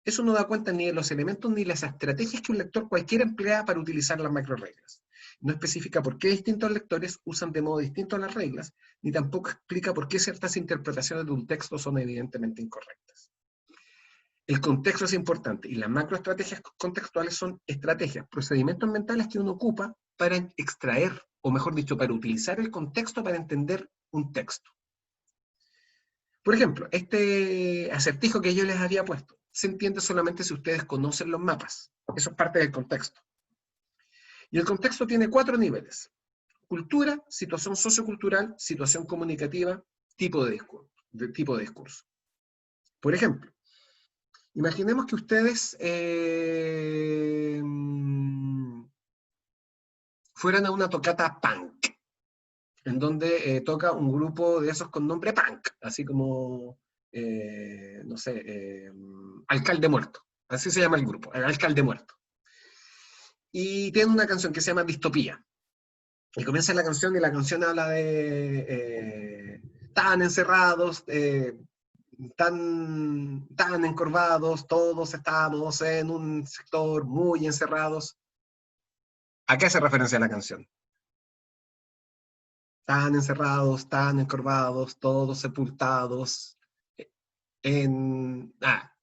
[SPEAKER 1] eso no da cuenta ni de los elementos ni de las estrategias que un lector cualquiera emplea para utilizar las macroreglas. No especifica por qué distintos lectores usan de modo distinto las reglas, ni tampoco explica por qué ciertas interpretaciones de un texto son evidentemente incorrectas. El contexto es importante, y las macroestrategias contextuales son estrategias, procedimientos mentales que uno ocupa para extraer, o mejor dicho, para utilizar el contexto para entender un texto. Por ejemplo, este acertijo que yo les había puesto, se entiende solamente si ustedes conocen los mapas. Eso es parte del contexto. Y el contexto tiene 4 niveles: cultura, situación sociocultural, situación comunicativa, tipo de discurso. Por ejemplo, imaginemos que ustedes fueran a una tocata punk, en donde toca un grupo de esos con nombre punk, así como, no sé, Alcalde Muerto. Así se llama el grupo, el Alcalde Muerto. Y tiene una canción que se llama Distopía. Y comienza la canción, y la canción habla de tan encerrados, tan encorvados, todos estamos en un sector muy encerrados. ¿A qué hace referencia la canción? Tan encerrados, tan encorvados, todos sepultados,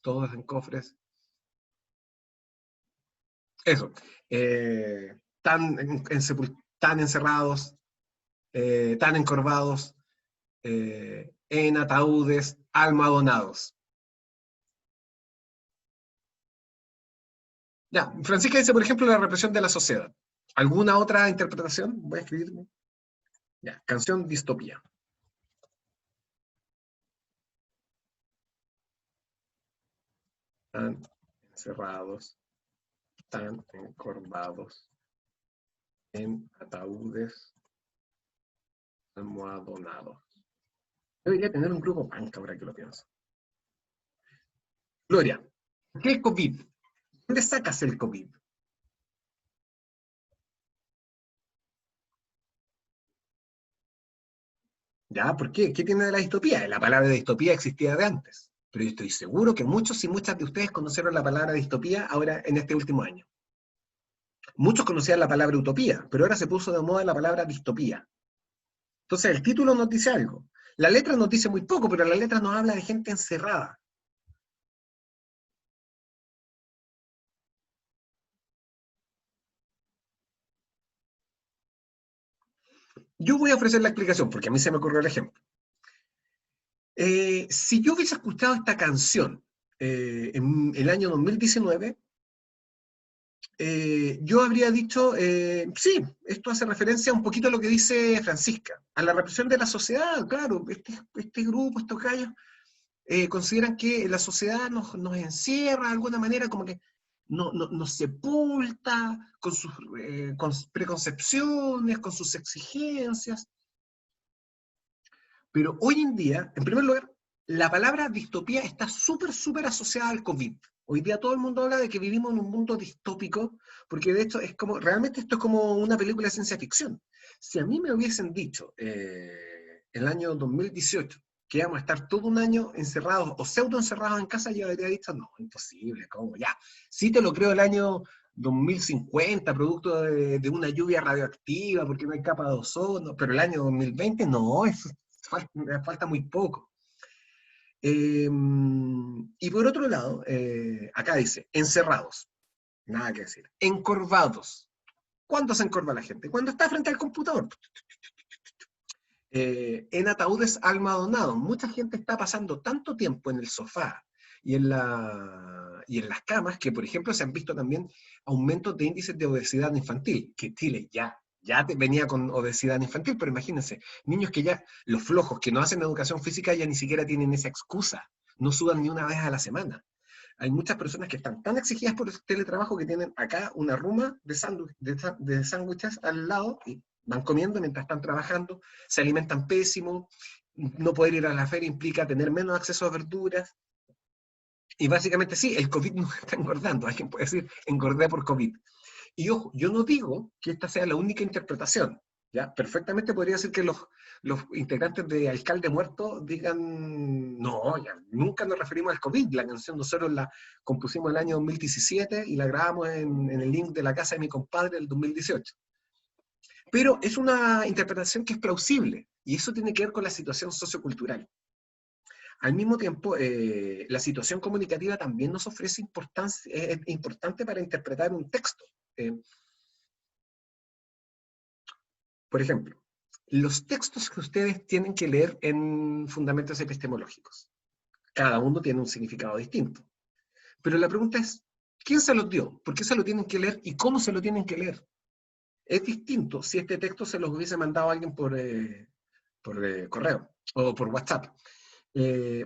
[SPEAKER 1] todos en cofres. Eso. Tan encerrados, tan encorvados, en ataúdes almohadonados. Ya, Francisca dice, por ejemplo, la represión de la sociedad. ¿Alguna otra interpretación? Voy a escribirme. Ya, canción Distopía. Tan encerrados, tan encorvados, en ataúdes almohadonados. Yo debería tener un grupo punk ahora que lo pienso. Gloria, ¿qué es el COVID? ¿Dónde sacas el COVID? ¿Ya? ¿Por qué? ¿Qué tiene de la distopía? La palabra distopía existía de antes, pero yo estoy seguro que muchos y muchas de ustedes conocieron la palabra distopía ahora en este último año. Muchos conocían la palabra utopía, pero ahora se puso de moda la palabra distopía. Entonces el título nos dice algo. La letra nos dice muy poco, pero la letra nos habla de gente encerrada. Yo voy a ofrecer la explicación, porque a mí se me ocurrió el ejemplo. Si yo hubiese escuchado esta canción en el año 2019, yo habría dicho, sí, esto hace referencia un poquito a lo que dice Francisca, a la represión de la sociedad, claro, este grupo, estos gallos, consideran que la sociedad nos encierra de alguna manera, como que nos sepulta con sus preconcepciones, con sus exigencias. Pero hoy en día, en primer lugar, la palabra distopía está súper asociada al COVID. Hoy día todo el mundo habla de que vivimos en un mundo distópico, porque de hecho es como, realmente esto es como una película de ciencia ficción. Si a mí me hubiesen dicho el año 2018 que íbamos a estar todo un año encerrados o pseudo encerrados en casa, yo habría dicho, no, imposible, ¿cómo? Ya, sí te lo creo el año 2050, producto de una lluvia radioactiva, porque no hay capa de ozono, pero el año 2020 no, eso falta muy poco. Y por otro lado, acá dice, encerrados, nada que decir. Encorvados. ¿Cuándo se encorva la gente? Cuando está frente al computador. En ataúdes almadonados. Mucha gente está pasando tanto tiempo en el sofá y en las camas que, por ejemplo, se han visto también aumentos de índices de obesidad infantil, que Chile ya venía con obesidad infantil, pero imagínense, niños que ya, los flojos que no hacen educación física ya ni siquiera tienen esa excusa, no sudan ni una vez a la semana. Hay muchas personas que están tan exigidas por el teletrabajo que tienen acá una ruma de sándwiches al lado y van comiendo mientras están trabajando, se alimentan pésimo, no poder ir a la feria implica tener menos acceso a verduras, y básicamente sí, el COVID nos está engordando, alguien puede decir, engordé por COVID. Y ojo, yo no digo que esta sea la única interpretación, ¿ya? Perfectamente podría ser que los integrantes de Alcalde Muerto digan, no, ya, nunca nos referimos al COVID, la canción nosotros la compusimos el año 2017 y la grabamos en el link de la casa de mi compadre el 2018. Pero es una interpretación que es plausible, y eso tiene que ver con la situación sociocultural. Al mismo tiempo, la situación comunicativa también nos ofrece importante para interpretar un texto. Por ejemplo, los textos que ustedes tienen que leer en fundamentos epistemológicos. Cada uno tiene un significado distinto. Pero la pregunta es, ¿quién se los dio? ¿Por qué se lo tienen que leer? ¿Y cómo se lo tienen que leer? Es distinto si este texto se los hubiese mandado a alguien por correo o por WhatsApp.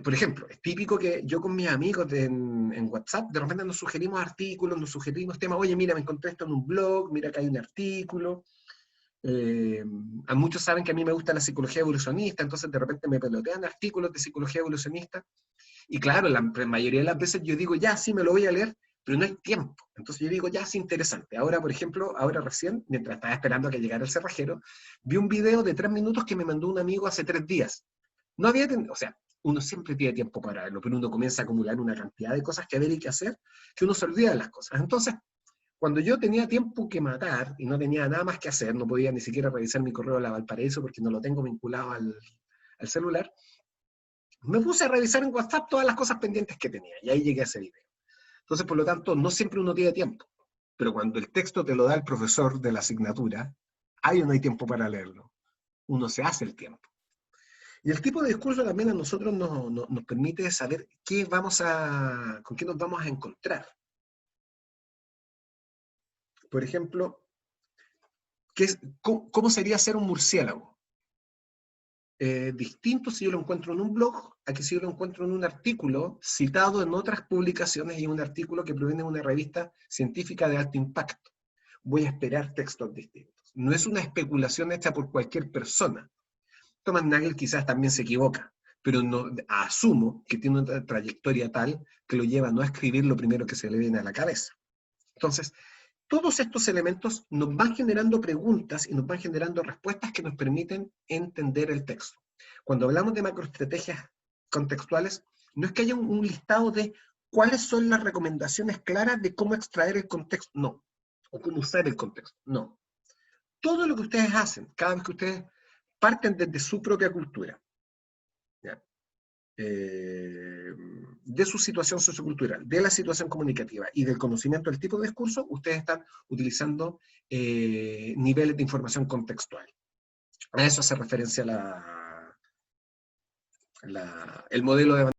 [SPEAKER 1] Por ejemplo, es típico que yo con mis amigos en WhatsApp, de repente nos sugerimos artículos, nos sugerimos temas, oye, mira, me encontré esto en un blog, mira que hay un artículo. A muchos saben que a mí me gusta la psicología evolucionista, entonces de repente me pelotean artículos de psicología evolucionista, y claro, la mayoría de las veces yo digo, ya, sí, me lo voy a leer, pero no hay tiempo. Entonces yo digo, ya, es interesante. Ahora, por ejemplo, ahora recién, mientras estaba esperando a que llegara el cerrajero, vi un video de 3 minutos que me mandó un amigo hace 3 días. No había, o sea, uno siempre tiene tiempo para verlo, pero uno comienza a acumular una cantidad de cosas que ver y que hacer, que uno se olvida de las cosas. Entonces, cuando yo tenía tiempo que matar y no tenía nada más que hacer, no podía ni siquiera revisar mi correo de la Valparaíso porque no lo tengo vinculado al celular, me puse a revisar en WhatsApp todas las cosas pendientes que tenía, y ahí llegué a ese video. Entonces, por lo tanto, no siempre uno tiene tiempo, pero cuando el texto te lo da el profesor de la asignatura, hay o no hay tiempo para leerlo. Uno se hace el tiempo. Y el tipo de discurso también a nosotros nos permite saber con qué nos vamos a encontrar. Por ejemplo, ¿cómo sería ser un murciélago? Distinto si yo lo encuentro en un blog a que si yo lo encuentro en un artículo citado en otras publicaciones y un artículo que proviene de una revista científica de alto impacto. Voy a esperar textos distintos. No es una especulación hecha por cualquier persona. Thomas Nagel quizás también se equivoca, pero no, asumo que tiene una trayectoria tal que lo lleva no a escribir lo primero que se le viene a la cabeza. Entonces, todos estos elementos nos van generando preguntas y nos van generando respuestas que nos permiten entender el texto. Cuando hablamos de macroestrategias contextuales, no es que haya un listado de cuáles son las recomendaciones claras de cómo extraer el contexto, no, o cómo usar el contexto, no. Todo lo que ustedes hacen, cada vez que ustedes parten desde su propia cultura, ¿ya? De su situación sociocultural, de la situación comunicativa y del conocimiento del tipo de discurso, ustedes están utilizando niveles de información contextual. A eso hace referencia el modelo de